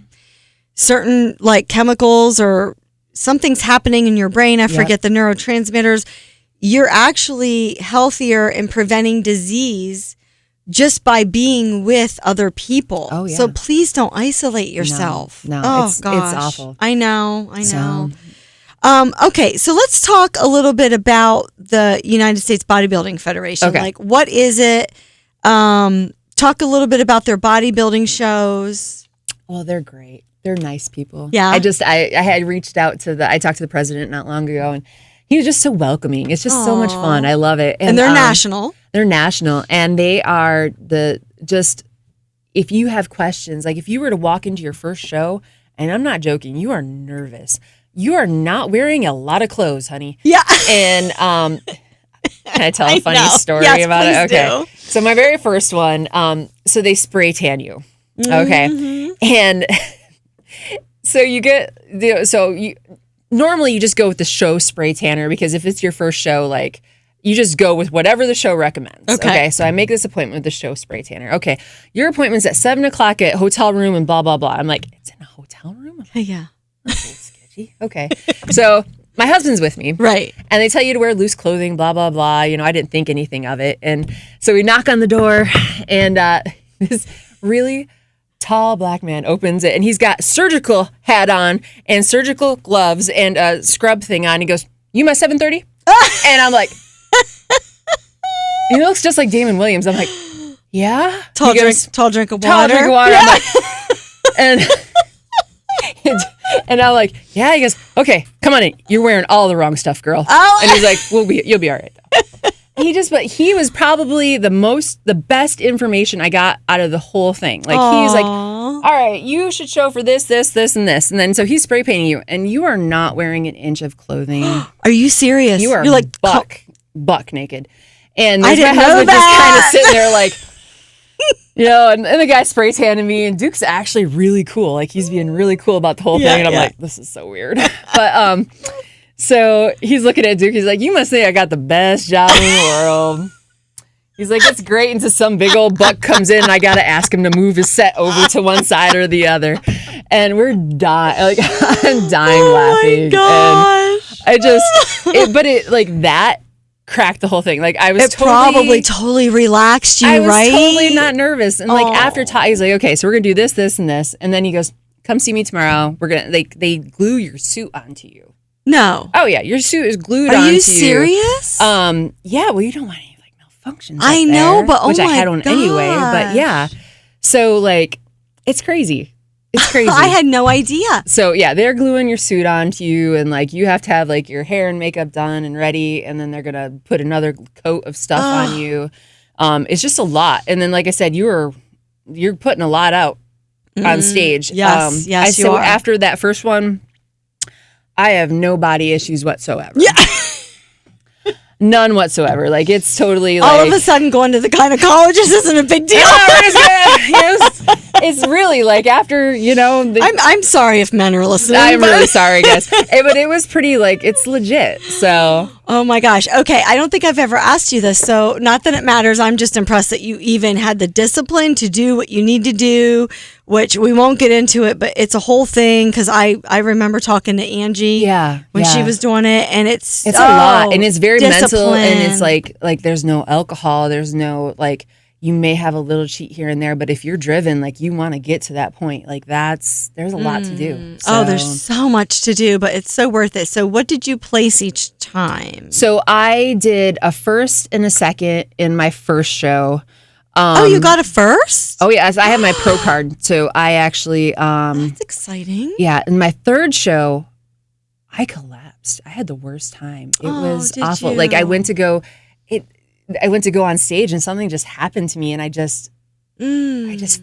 certain like chemicals or something's happening in your brain, I forget the neurotransmitters, you're actually healthier in preventing disease just by being with other people. Oh, yeah. So please don't isolate yourself. No, it's awful. I know. Okay, so let's talk a little bit about the United States Bodybuilding Federation. Okay. Like, what is it? Talk a little bit about their bodybuilding shows. Well, they're great. They're nice people. Yeah. I had reached out I talked to the president not long ago, and he was just so welcoming. It's just so much fun. I love it. And they're national. They're national, and they are if you have questions, like if you were to walk into your first show, and I'm not joking, you are nervous. You are not wearing a lot of clothes, honey. Yeah. And can I tell a funny story about it? Okay. Do. So my very first one, so they spray tan you. Okay. And so normally you just go with the show spray tanner, because if it's your first show, like you just go with whatever the show recommends. Okay. So I make this appointment with the show spray tanner. Okay. Your appointment's at 7:00 at hotel room and blah, blah, blah. I'm like, it's in a hotel room? Yeah. Okay. So my husband's with me. Right. And they tell you to wear loose clothing, blah, blah, blah. I didn't think anything of it. And so we knock on the door, and this really tall black man opens it, and he's got surgical hat on and surgical gloves and a scrub thing on. He goes, "You my 7:30?" And I'm like, he looks just like Damon Williams. I'm like, yeah. Tall drink of water. Tall drink of water. Yeah. I'm like, and I'm like, yeah. He goes, okay, come on in. You're wearing all the wrong stuff, girl. Oh. And he's like, you'll be all right. Though. But he was probably the best information I got out of the whole thing. Like he's like, all right, you should show for this, and this. And then so he's spray painting you and you are not wearing an inch of clothing. Are you serious? You're like buck naked. And I there's my didn't know husband just that. kind of sitting there like, and the guy spray tanning me, and Duke's actually really cool. Like he's being really cool about the whole thing. And I'm like, this is so weird. But so he's looking at Duke. He's like, you must think I got the best job in the world. He's like, it's great until some big old buck comes in and I got to ask him to move his set over to one side or the other. And we're dying. Like, I'm dying laughing. My gosh. And it like that cracked the whole thing. Like I was probably totally relaxed you, I was right? totally not nervous. And like after he's like, okay, so we're going to do this, this, and this. And then he goes, come see me tomorrow. We're going to, they glue your suit onto you. No. Oh yeah, your suit is glued onto you. Are you serious? Yeah, well you don't want any like malfunctions. I know, but which I had one anyway. But yeah. So like it's crazy. It's crazy. I had no idea. So yeah, they're gluing your suit onto you and like you have to have like your hair and makeup done and ready and then they're gonna put another coat of stuff on you. It's just a lot. And then like I said, you're putting a lot out on stage. Yes, yes, you are. After that first one, I have no body issues whatsoever. Yeah. None whatsoever. Like it's totally like all of a sudden going to the gynecologist isn't a big deal. It's really like after, I'm sorry if men are listening. I'm really sorry, guys. But it was pretty like it's legit. So oh my gosh. Okay. I don't think I've ever asked you this. So not that it matters. I'm just impressed that you even had the discipline to do what you need to do, which we won't get into it, but it's a whole thing. Cause I remember talking to Angie when she was doing it and it's a lot and it's very mental and it's like there's no alcohol. There's no like, you may have a little cheat here and there, but if you're driven, like you want to get to that point, like there's a lot to do. So. Oh, there's so much to do, but it's so worth it. So what did you place each time? So I did a first and a second in my first show. You got a first? Oh yeah, I have my pro card. So I actually that's exciting. Yeah, in my third show, I collapsed. I had the worst time. It was awful. Like I went to go on stage and something just happened to me and I just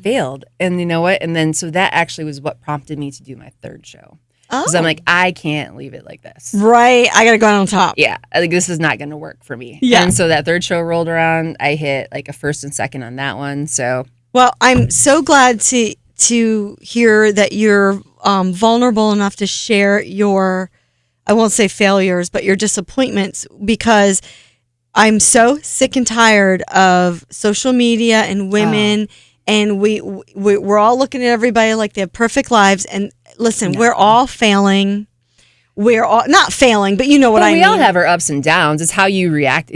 failed. And you know what? And then so that actually was what prompted me to do my third show. Because I'm like, I can't leave it like this. Right. I got to go out on top. Yeah. Like this is not going to work for me. Yeah. And so that third show rolled around. I hit like a first and second on that one. So. Well, I'm so glad to hear that you're vulnerable enough to share your, I won't say failures, but your disappointments, because I'm so sick and tired of social media and women, and we're all looking at everybody like they have perfect lives. And listen, we're all failing. We're all not failing, but you know what I mean. We all have our ups and downs. It's how you react.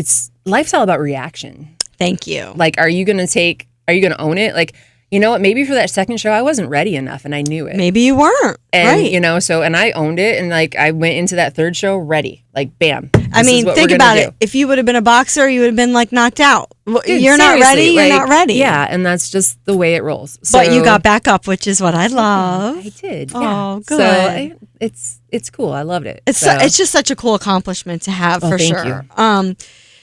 Life's all about reaction. Thank you. Like, are you going to own it? Like, you know what? Maybe for that second show, I wasn't ready enough and I knew it. Maybe you weren't. And, right. And I owned it. And like, I went into that third show ready. Like, bam. I mean, think about it. If you would have been a boxer, you would have been like knocked out. Dude, you're not ready. You're not ready. Yeah. And that's just the way it rolls. So, but you got back up, which is what I love. I did. Oh, good. So it's cool. I loved it. It's just such a cool accomplishment to have for thank sure. You.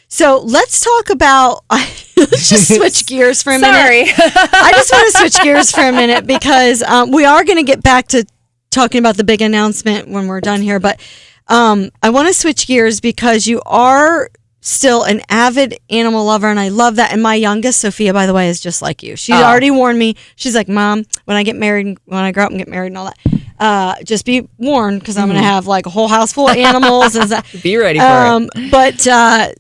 So let's talk about, let's just switch gears for a minute. Sorry. I just want to switch gears for a minute because we are going to get back to talking about the big announcement when we're done here. But I want to switch gears because you are still an avid animal lover, and I love that. And my youngest, Sophia, by the way, is just like you. She already warned me. She's like, Mom, when I get married, when I grow up and get married and all that, just be warned because I'm going to have like a whole house full of animals. And be ready for it. But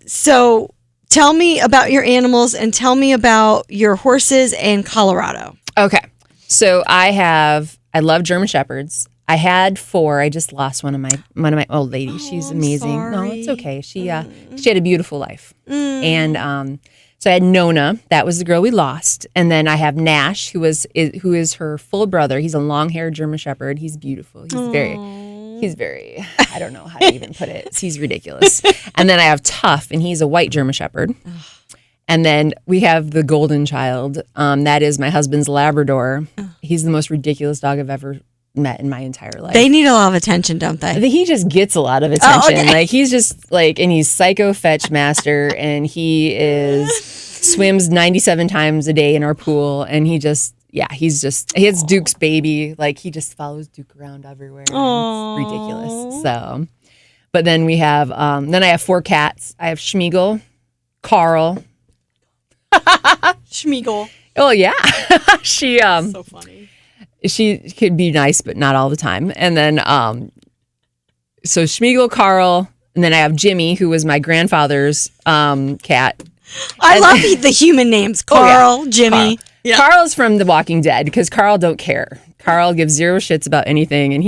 so tell me about your animals and tell me about your horses and Colorado. Okay. So I love German Shepherds. I had 4. I just lost one of my old ladies. She's amazing. Sorry. No, it's okay. She had a beautiful life. And so I had Nona. That was the girl we lost. And then I have Nash, who is her full brother. He's a long-haired German Shepherd. He's beautiful. He's very, I don't know how to even put it. He's ridiculous. And then I have Tough, and he's a white German Shepherd. And then we have the golden child. That is my husband's Labrador. He's the most ridiculous dog I've ever met in my entire life. They need a lot of attention, don't they? I think he just gets a lot of attention. Like he's just like, and he's psycho fetch master, and he swims 97 times a day in our pool, and he has Duke's baby. Like he just follows Duke around everywhere. And it's ridiculous. So, but then we have, then I have 4 cats. I have Schmeagle, Carl. Schmeagle. Oh yeah. She, so funny. She could be nice, but not all the time. And then, so Schmeagle, Carl, and then I have Jimmy, who was my grandfather's cat. I love the human names. Carl, Jimmy. Carl. Yeah. Carl's from The Walking Dead because Carl don't care. Carl gives 0 shits about anything, and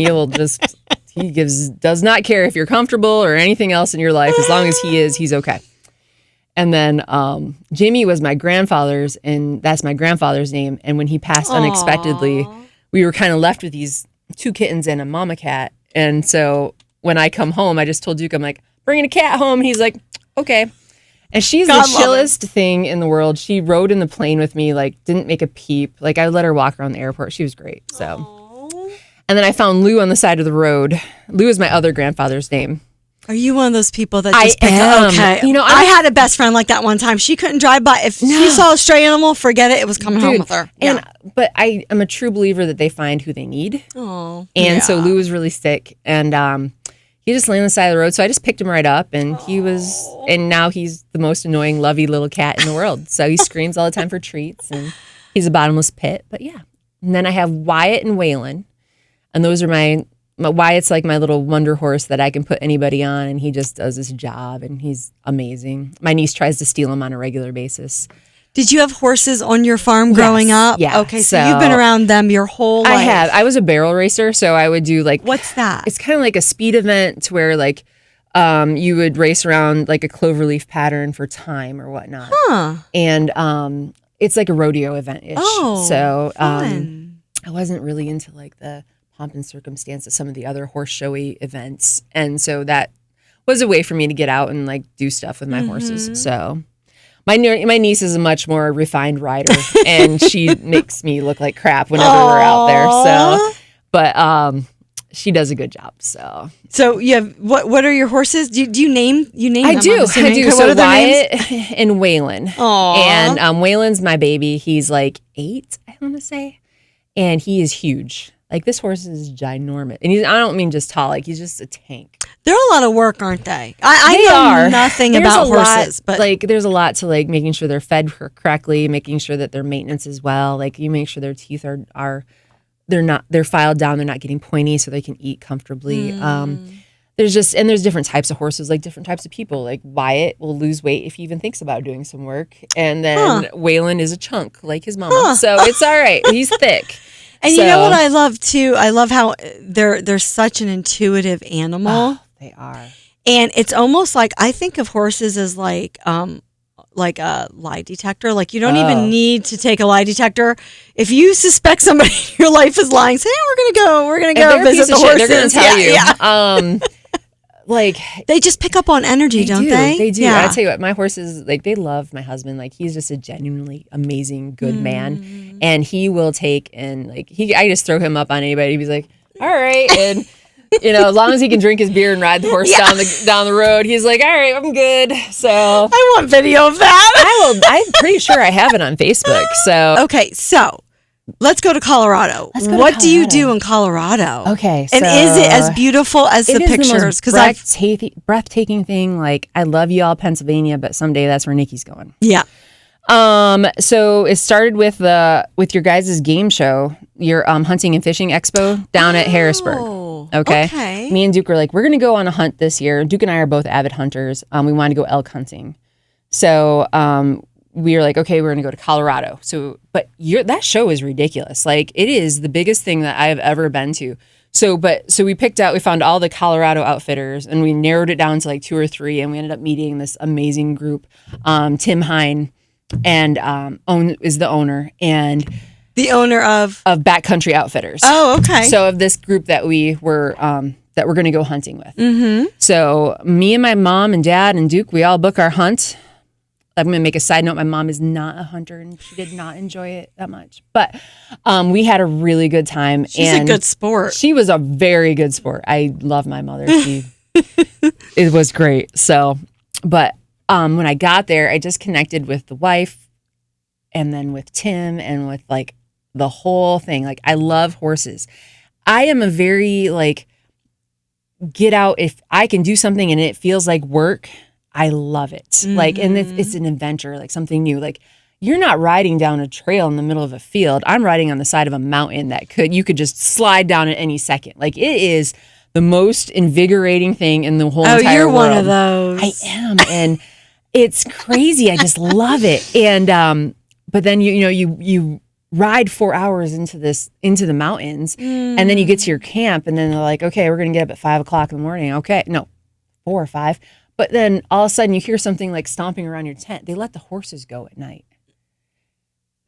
does not care if you're comfortable or anything else in your life. As long as he's okay. And then Jimmy was my grandfather's, and that's my grandfather's name. And when he passed unexpectedly, we were kind of left with these 2 kittens and a mama cat. And so when I come home, I just told Duke, I'm like, bringing a cat home. And he's like, okay. And she's the chillest thing in the world. She rode in the plane with me, like didn't make a peep. Like I let her walk around the airport. She was great. So, and then I found Lou on the side of the road. Lou is my other grandfather's name. Are you one of those people that just pick up? Okay. You know, I had a best friend like that one time. She couldn't drive by. If she saw a stray animal, forget it. It was coming home with her. But I am a true believer that they find who they need. Oh. And so Lou was really sick, and he just lay on the side of the road. So I just picked him right up, and and now he's the most annoying, lovey little cat in the world. So he screams all the time for treats, and he's a bottomless pit. But yeah. And then I have Wyatt and Waylon, and those are Wyatt's like my little wonder horse that I can put anybody on, and he just does his job, and he's amazing. My niece tries to steal him on a regular basis. Did you have horses on your farm growing up? Yeah. Okay, so you've been around them your whole life. I have. I was a barrel racer, so I would do like... What's that? It's kind of like a speed event to where like you would race around like a cloverleaf pattern for time or whatnot. Huh. And it's like a rodeo event-ish. Oh, so fun. I wasn't really into like the pomp and circumstance of some of the other horse showy events, and so that was a way for me to get out and like do stuff with my horses. So my niece is a much more refined rider, and she makes me look like crap whenever we're out there. So, but she does a good job. So you have what are your horses? Do you name them? I do. So Wyatt names? and Waylon. Aww. And Waylon's my baby. He's like 8, I want to say, and he is huge. Like this horse is ginormous, and I don't mean just tall. Like he's just a tank. They're a lot of work, aren't they? I know nothing about horses, but like there's a lot to like making sure they're fed correctly, making sure that their maintenance is well. Like you make sure their teeth are they're filed down, they're not getting pointy, so they can eat comfortably. There's different types of horses, like different types of people. Like Wyatt will lose weight if he even thinks about doing some work, and then Waylon is a chunk like his mama, so it's all right. He's thick. And you know what I love too? I love how they're such an intuitive animal. Oh, they are. And it's almost like I think of horses as like a lie detector. Like you don't even need to take a lie detector. If you suspect somebody in your life is lying, say, we're gonna go visit the horses. They're gonna tell you. Like they just pick up on energy, don't they? They do. Yeah. I tell you what, my horses, like they love my husband. Like he's just a genuinely amazing, good man, and he will take and like I just throw him up on anybody. He's like, all right, and as long as he can drink his beer and ride the horse down the road, he's like, all right, I'm good. So I want video of that. I'm pretty sure I have it on Facebook. So okay, so. Let's go to Colorado. What do you do in Colorado? Okay. And is it as beautiful as the pictures? Because breathtaking thing. Like I love y'all, Pennsylvania, but someday that's where Nikki's going. Yeah. So it started with your guys' game show, your hunting and fishing expo down at Harrisburg. Okay. Me and Duke were like, we're gonna go on a hunt this year. Duke and I are both avid hunters. We want to go elk hunting. So we were like, okay, we're going to go to Colorado. So, but that show is ridiculous. Like it is the biggest thing that I have ever been to. So we found all the Colorado outfitters and we narrowed it down to like 2 or 3. And we ended up meeting this amazing group. Tim Hine and is the owner and the owner of Backcountry Outfitters. Oh, okay. So of this group that we were, that we're going to go hunting with. Mm-hmm. So me and my mom and dad and Duke, we all book our hunt I'm going to make a side note. My mom is not a hunter, and she did not enjoy it that much. But we had a really good time. She's a good sport. She was a very good sport. I love my mother. It was great. So, but when I got there, I just connected with the wife and then with Tim and with like the whole thing. Like, I love horses. I am a very like, get out. If I can do something and it feels like work, I love it. Mm-hmm. Like, and it's an adventure, like something new. Like, you're not riding down a trail in the middle of a field. I'm riding on the side of a mountain that you could just slide down at any second. Like, it is the most invigorating thing in the whole entire world. Oh, you're one of those. I am. And it's crazy. I just love it. And, but then, you ride 4 hours into the mountains, and then you get to your camp, and then they're like, okay, we're going to get up at 5 o'clock in the morning. Okay. No, 4 or 5. But then all of a sudden you hear something like stomping around your tent. They let the horses go at night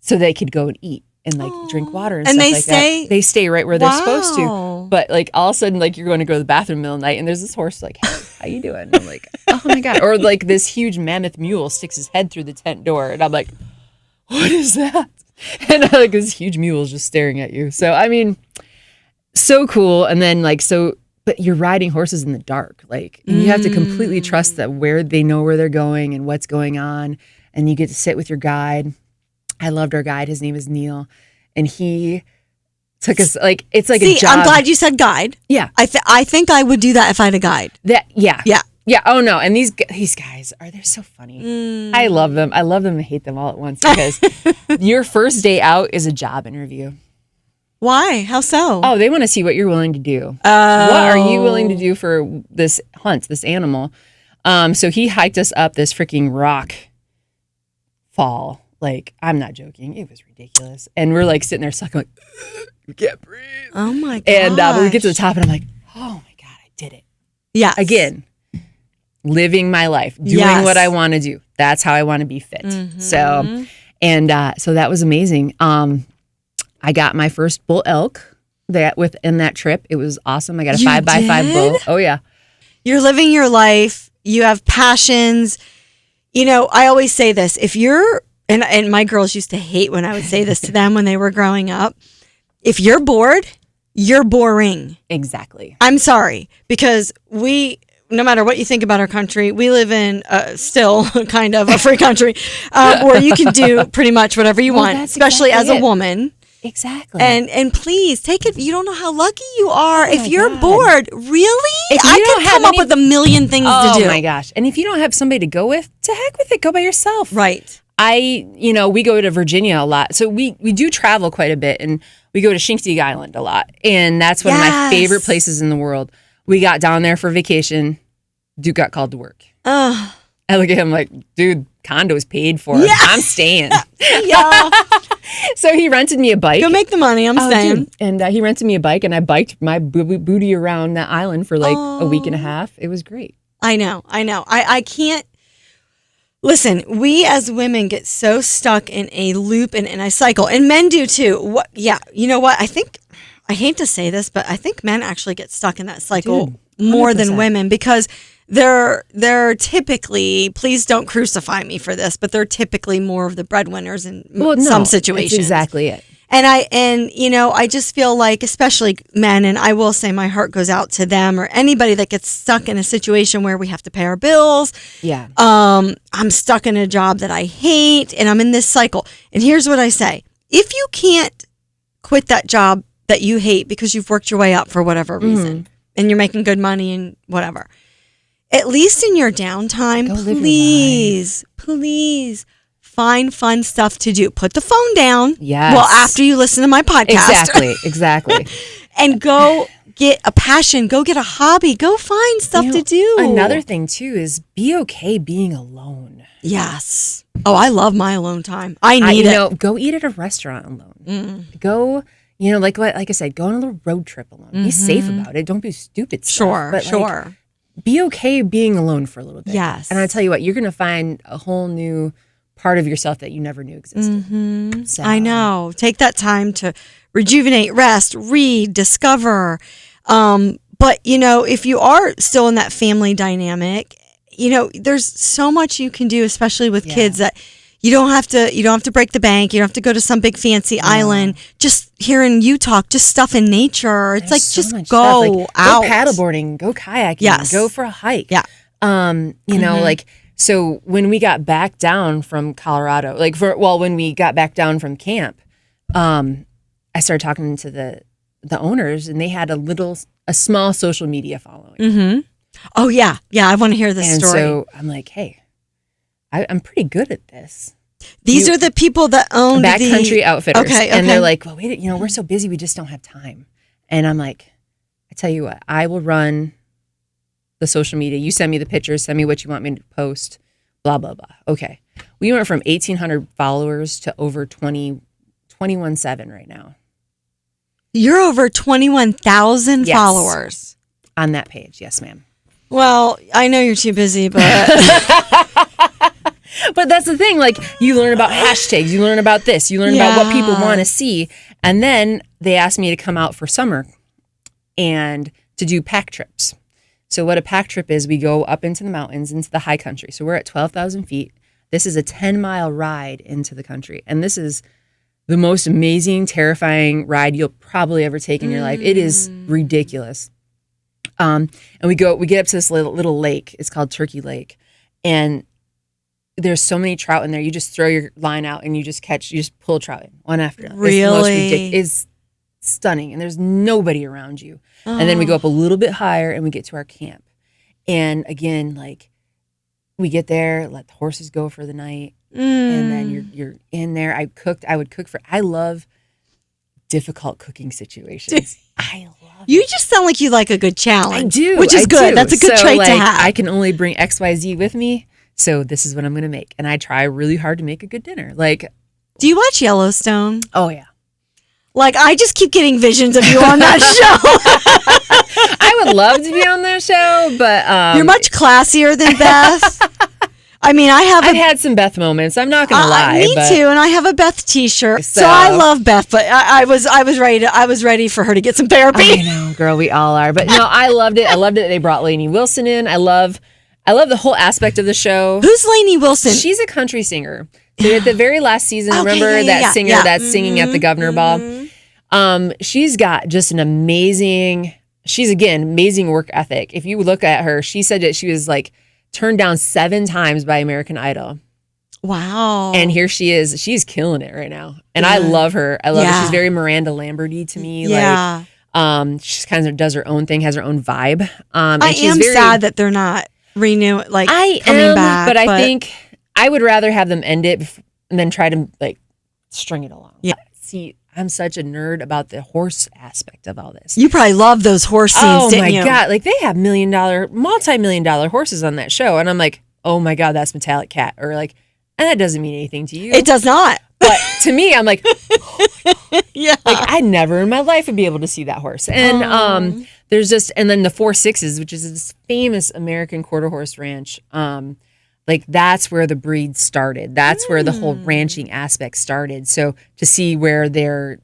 so they could go and eat and like drink water and stuff like that. They stay right where they're supposed to. But like all of a sudden, like you're going to go to the bathroom in the middle of the night, and there's this horse like, hey, how you doing? And I'm like, oh my God. Or like this huge mammoth mule sticks his head through the tent door, and I'm like, what is that? And like this huge mule is just staring at you. So, I mean, so cool. And then like, but you're riding horses in the dark. Like, you have to completely trust that they know where they're going and what's going on. And you get to sit with your guide. I loved our guide. His name is Neil. And he took us like, it's like a job. I'm glad you said guide. Yeah. I think I would do that if I had a guide. Yeah. Oh no. And these guys they're so funny. I love them. I love them and hate them all at once, because your first day out is a job interview. Why? How so? Oh, they want to see what you're willing to do. What are you willing to do for this hunt, this animal? So he hiked us up this freaking rock fall. Like, I'm not joking. It was ridiculous. And we're like sitting there sucking like, we can't breathe. Oh my God. And when we get to the top, and I'm like, oh my God, I did it. Yeah. Again, living my life, doing what I want to do. That's how I want to be fit. Mm-hmm. So that was amazing. I got my first bull elk within that trip. It was awesome. I got a 5x5 bull. Oh yeah. You're living your life. You have passions. I always say this, if you're, and my girls used to hate when I would say this to them when they were growing up. If you're bored, you're boring. Exactly. I'm sorry, because no matter what you think about our country, we live in still kind of a free country where you can do pretty much whatever you want, especially as a woman. Exactly. And please take it. You don't know how lucky you are. If you're bored, really? I could come up with a million things to do. Oh my gosh. And if you don't have somebody to go with, to heck with it. Go by yourself. Right. We go to Virginia a lot. So we do travel quite a bit, and we go to Shinksy Island a lot. And that's one of my favorite places in the world. We got down there for vacation. Duke got called to work. I look at him like, dude, condo's paid for. Yeah. I'm staying. Yeah. So he rented me a bike. Go make the money, I'm saying. Dude. And he rented me a bike, and I biked my booty around that island for like a week and a half. It was great. I know. I can't. Listen, we as women get so stuck in a loop and in a cycle, and men do too. You know what? I hate to say this, but I think men actually get stuck in that cycle more than women, because they're typically, please don't crucify me for this, but they're typically more of the breadwinners in some situations. That's exactly it. And I just feel like, especially men, and I will say my heart goes out to them, or anybody that gets stuck in a situation where we have to pay our bills. Yeah. I'm stuck in a job that I hate, and I'm in this cycle. And here's what I say. If you can't quit that job that you hate because you've worked your way up for whatever reason, and you're making good money and whatever, at least in your downtime, please find fun stuff to do. Put the phone down. Yes. Well, after you listen to my podcast. Exactly. And go get a passion. Go get a hobby. Go find stuff to do. Another thing, too, is be okay being alone. Yes. Oh, I love my alone time. I need it. Go eat at a restaurant alone. Go, like I said, go on a little road trip alone. Be safe about it. Don't do stupid stuff. Sure. Be okay being alone for a little bit. Yes. And I tell you what, you're going to find a whole new part of yourself that you never knew existed. Mm-hmm. So. I know. Take that time to rejuvenate, rest, read, discover. But, if you are still in that family dynamic, there's so much you can do, especially with kids, that you don't have to break the bank. You don't have to go to some big fancy island. Just hearing you talk, just stuff in nature. It's like, just go out. Go paddleboarding, go kayaking, go for a hike. Yeah. Like, so when we got back down from Colorado, when we got back down from camp, I started talking to the owners, and they had a small social media following. Mm-hmm. Oh yeah. Yeah. I want to hear this story. So I'm like, hey, I'm pretty good at this. These are the people that own Backcountry Outfitters. Okay. And they're like, well, wait, we're so busy, we just don't have time. And I'm like, I tell you what, I will run the social media. You send me the pictures, send me what you want me to post, blah, blah, blah. Okay. We went from 1,800 followers to over 21,700 right now. You're over 21,000 followers on that page. Yes, ma'am. Well, I know you're too busy, but but that's the thing. Like, you learn about hashtags, you learn about this, you learn about what people want to see. And then they asked me to come out for summer and to do pack trips. So what a pack trip is, we go up into the mountains, into the high country. So we're at 12,000 feet. This is a 10-mile ride into the country. And this is the most amazing, terrifying ride you'll probably ever take in your life. It is ridiculous. And we get up to this little lake. It's called Turkey Lake. And there's so many trout in there. You just throw your line out and you just pull trout in one after another. Really? It's stunning. And there's nobody around you. And then we go up a little bit higher and we get to our camp. And again, like, we get there, let the horses go for the night. And then you're in there. I love difficult cooking situations. I love You just sound like you like a good challenge. I do. Which is good. That's a good trait to have. I can only bring XYZ with me. So this is what I'm going to make. And I try really hard to make a good dinner. Like, do you watch Yellowstone? Oh, yeah. Like, I just keep getting visions of you on that show. I would love to be on that show, but... You're much classier than Beth. I mean, I've had some Beth moments. I'm not going to lie. Me too, and I have a Beth T-shirt, so I love Beth. But I was ready for her to get some therapy. I know, girl, we all are. But no, I loved it. I loved it. They brought Lainey Wilson in. I love the whole aspect of the show. Who's Lainey Wilson? She's a country singer. So at the very last season, remember that singer that's singing at the Governor Ball? She's got just an amazing work ethic. If you look at her, she said that she was like turned down 7 times by American Idol. Wow. And here she is. She's killing it right now. And I love her. I love her. She's very Miranda Lamberty to me. Yeah. Like, she kind of does her own thing, has her own vibe. And I am sad that they're not coming back. But I think I would rather have them end it and then try to like string it along. Yeah. See, I'm such a nerd about the horse aspect of all this. You probably love those horse scenes, didn't you? Oh my God. Like, they have multi-million-dollar horses on that show. And I'm like, oh my God, that's Metallic Cat. Or like, and that doesn't mean anything to you. It does not. But to me, I'm like, oh my God. Yeah. Like, I never in my life would be able to see that horse. And there's just, and then the 4 Sixes, which is this famous American quarter horse ranch. Like, that's where the breed started. That's where the whole ranching aspect started. So to see where they're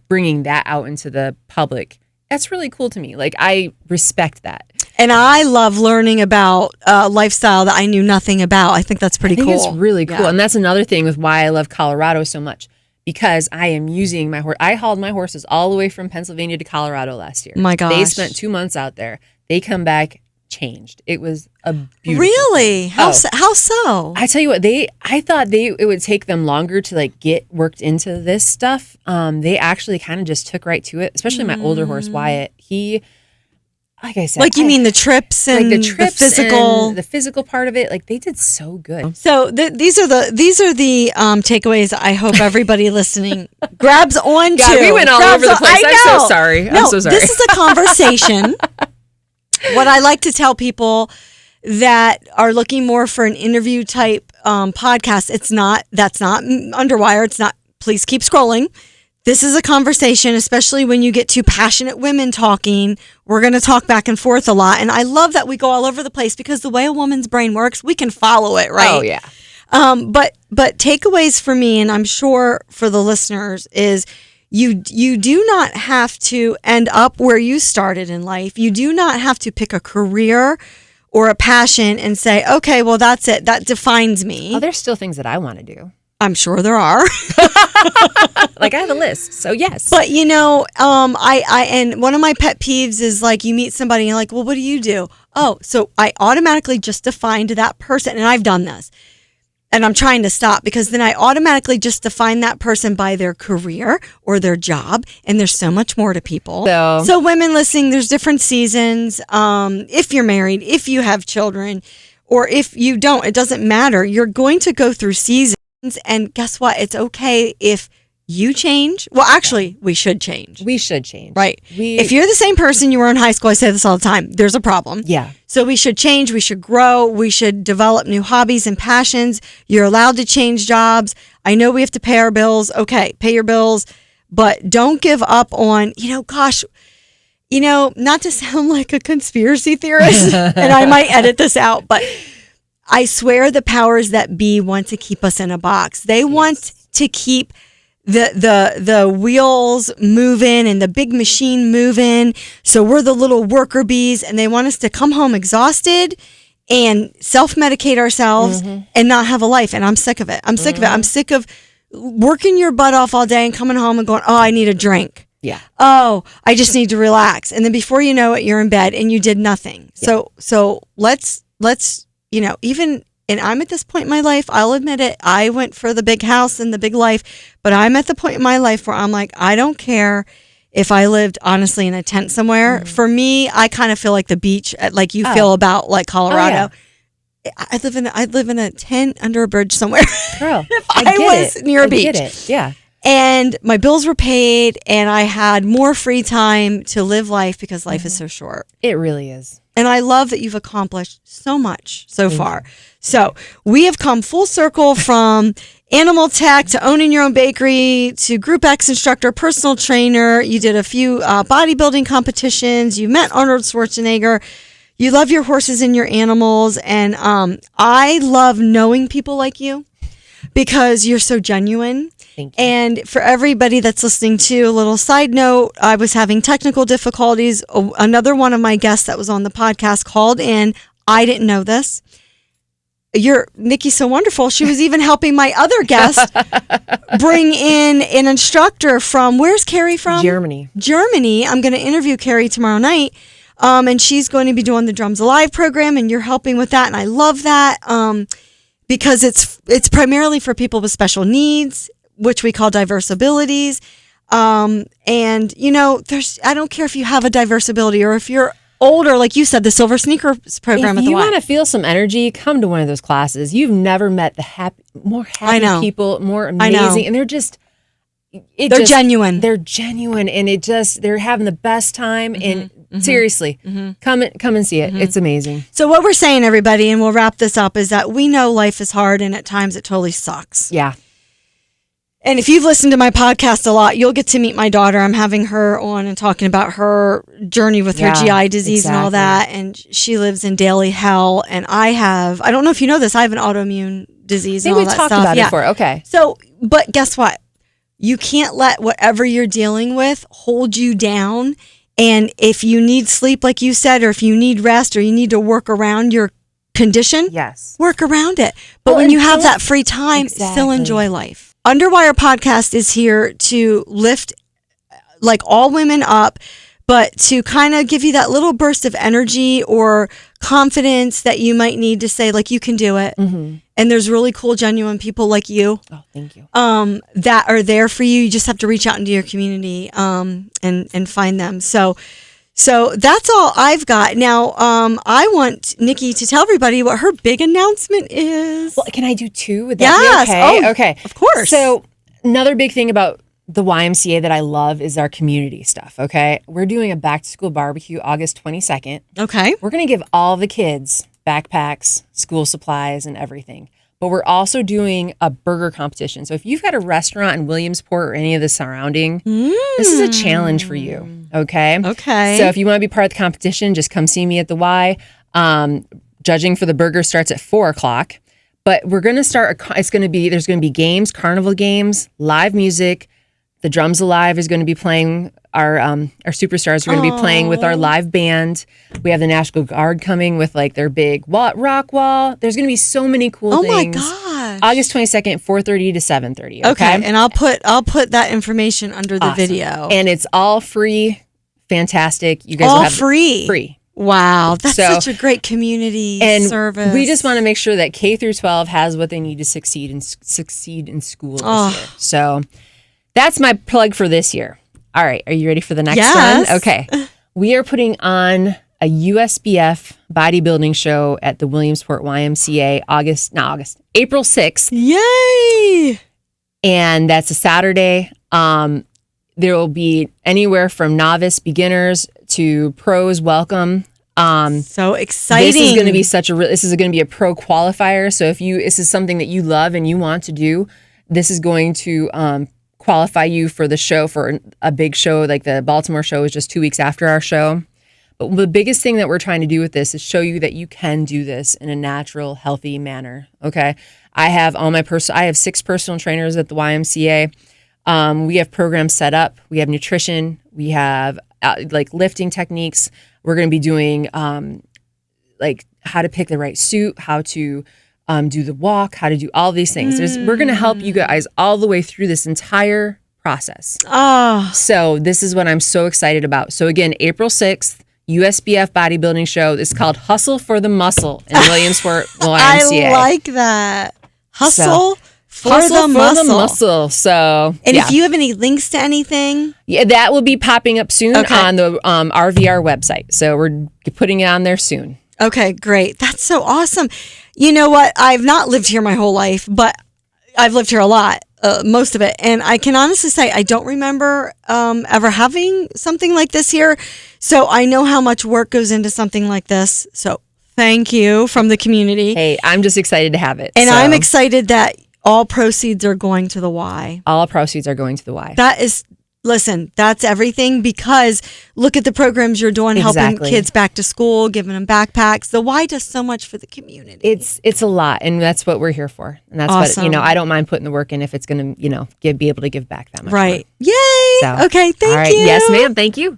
bringing that out into the public, that's really cool to me. Like, I respect that. And I love learning about lifestyle that I knew nothing about. I think that's pretty cool. It's really cool. Yeah. And that's another thing with why I love Colorado so much, because I am using my horse. I hauled my horses all the way from Pennsylvania to Colorado last year. My gosh. They spent 2 months out there. They come back changed. It was a beautiful Really? thing. How so? I tell you what, I thought it would take them longer to like get worked into this stuff. They actually kind of just took right to it, especially my older horse Wyatt. He, like I said, you mean the trips and like the physical, and the physical part of it. Like, they did so good. So these are the takeaways. I hope everybody listening grabs on to. We went all over the place. I'm so sorry. I'm so sorry. This is a conversation. What I like to tell people that are looking more for an interview type podcast, that's not Underwire. It's not, please keep scrolling. This is a conversation, especially when you get two passionate women talking. We're going to talk back and forth a lot. And I love that we go all over the place, because the way a woman's brain works, we can follow it, right? Oh, yeah. But takeaways for me, and I'm sure for the listeners, is you do not have to end up where you started in life. You do not have to pick a career or a passion and say, okay, well, that's it. That defines me. Oh, there's still things that I want to do. I'm sure there are. Like, I have a list, so yes. But and one of my pet peeves is like you meet somebody and you're like, well, what do you do? Oh, so I automatically just defined that person, and I've done this. And I'm trying to stop because then I automatically just define that person by their career or their job. And there's so much more to people. So women listening, there's different seasons. If you're married, if you have children, or if you don't, it doesn't matter. You're going to go through seasons. And guess what? It's okay if you change. Well, actually, we should change. We should change. Right. If you're the same person you were in high school, I say this all the time, there's a problem. Yeah. So we should change. We should grow. We should develop new hobbies and passions. You're allowed to change jobs. I know we have to pay our bills. Okay, pay your bills. But don't give up on, not to sound like a conspiracy theorist, and I might edit this out, but I swear the powers that be want to keep us in a box. They want to keep the wheels moving and the big machine moving. So we're the little worker bees, and they want us to come home exhausted and self-medicate ourselves and not have a life. And I'm sick of it. I'm sick of it. I'm sick of working your butt off all day and coming home and going, oh, I need a drink. Yeah. Oh, I just need to relax. And then before you know it, you're in bed and you did nothing. Yeah. So let's even, and I'm at this point in my life, I'll admit it, I went for the big house and the big life, but I'm at the point in my life where I'm like, I don't care if I lived honestly in a tent somewhere. For me, I kind of feel like the beach, like you feel about like Colorado. Oh, yeah. I'd live in a tent under a bridge somewhere. Girl, if I was near a beach. I get it. Yeah. And my bills were paid and I had more free time to live life because life is so short. It really is. And I love that you've accomplished so much so far. So we have come full circle from animal tech to owning your own bakery to Group X instructor, personal trainer. You did a few bodybuilding competitions. You met Arnold Schwarzenegger. You love your horses and your animals. And I love knowing people like you because you're so genuine. Thank you. And for everybody that's listening to, a little side note, I was having technical difficulties. Another one of my guests that was on the podcast called in. I didn't know this. Nikki's so wonderful. She was even helping my other guest bring in an instructor from, where's Carrie from? Germany. I'm going to interview Carrie tomorrow night. And she's going to be doing the Drums Alive program, and you're helping with that. And I love that because it's primarily for people with special needs, which we call diverse abilities. And I don't care if you have a diverse ability or if you're older, like you said, the Silver Sneakers program. If you want to feel some energy, come to one of those classes. You've never met more happy people, more amazing, and they're genuine. They're genuine, and they're having the best time. And seriously, come and see it. It's amazing. So what we're saying, everybody, and we'll wrap this up, is that we know life is hard, and at times it totally sucks. Yeah. And if you've listened to my podcast a lot, you'll get to meet my daughter. I'm having her on and talking about her journey with her GI disease and all that. And she lives in daily hell. And I don't know if you know this, I have an autoimmune disease and all that stuff. I think we talked about it before. Okay. So, but guess what? You can't let whatever you're dealing with hold you down. And if you need sleep, like you said, or if you need rest, or you need to work around your condition, work around it. But when you have that free time, still enjoy life. Underwire Podcast is here to lift like all women up, but to kind of give you that little burst of energy or confidence that you might need to say, like, you can do it. And there's really cool, genuine people like you. Oh, thank you. That are there for you. You just have to reach out into your community and find them. So that's all I've got. Now, I want Nikki to tell everybody what her big announcement is. Well, can I do two? Would that be okay? Oh, okay. Of course. So another big thing about the YMCA that I love is our community stuff, okay? We're doing a back-to-school barbecue August 22nd. Okay. We're going to give all the kids backpacks, school supplies, and everything. But we're also doing a burger competition. So if you've got a restaurant in Williamsport or any of the surrounding, this is a challenge for you, okay? Okay. So if you want to be part of the competition, just come see me at the Y. Judging for the burger starts at 4:00. But we're going to start, there's going to be games, carnival games, live music, The Drums Alive is going to be playing. Our superstars are going to be playing with our live band. We have the National Guard coming with like their big rock wall. There's going to be so many cool things. Oh my gosh. August 22nd, 4:30 to 7:30. Okay, and I'll put that information under the video. And it's all free. Fantastic. You guys all will have free. Free. Wow, that's such a great community service. We just want to make sure that K through 12 has what they need to succeed in school this year. So that's my plug for this year. All right, are you ready for the next one? Okay. We are putting on a USBF bodybuilding show at the Williamsport YMCA April 6th. Yay! And that's a Saturday. There will be anywhere from novice beginners to pros welcome. So exciting. This is going to be this is going to be a pro qualifier. So if this is something that you love and you want to do, this is going to qualify you for the show, for a big show. Like the Baltimore show is just 2 weeks after our show. But the biggest thing that we're trying to do with this is show you that you can do this in a natural, healthy manner. Okay. I have 6 personal trainers at the YMCA. We have programs set up. We have nutrition. We have like lifting techniques. We're going to be doing like how to pick the right suit, how to do the walk, how to do all these things. We're going to help you guys all the way through this entire process. So this is what I'm so excited about. So again, April 6th, USBF bodybuilding show. It's called Hustle for the Muscle in Williamsport YMCA. I like that. Hustle for the muscle. So, if you have any links to anything, that will be popping up soon on the RVR website. So we're putting it on there soon. Okay, great. That's so awesome. You know what? I've not lived here my whole life, but I've lived here a lot, most of it. And I can honestly say I don't remember ever having something like this here. So I know how much work goes into something like this. So thank you from the community. Hey, I'm just excited to have it. And I'm excited that all proceeds are going to the Y. All proceeds are going to the Y. That's everything, because look at the programs you're doing, helping kids back to school, giving them backpacks. The Y does so much for the community. It's a lot, and that's what we're here for. And that's awesome. what, I don't mind putting the work in if it's going to, be able to give back that much. Right. More. Yay. So, okay. Thank you. Yes, ma'am. Thank you.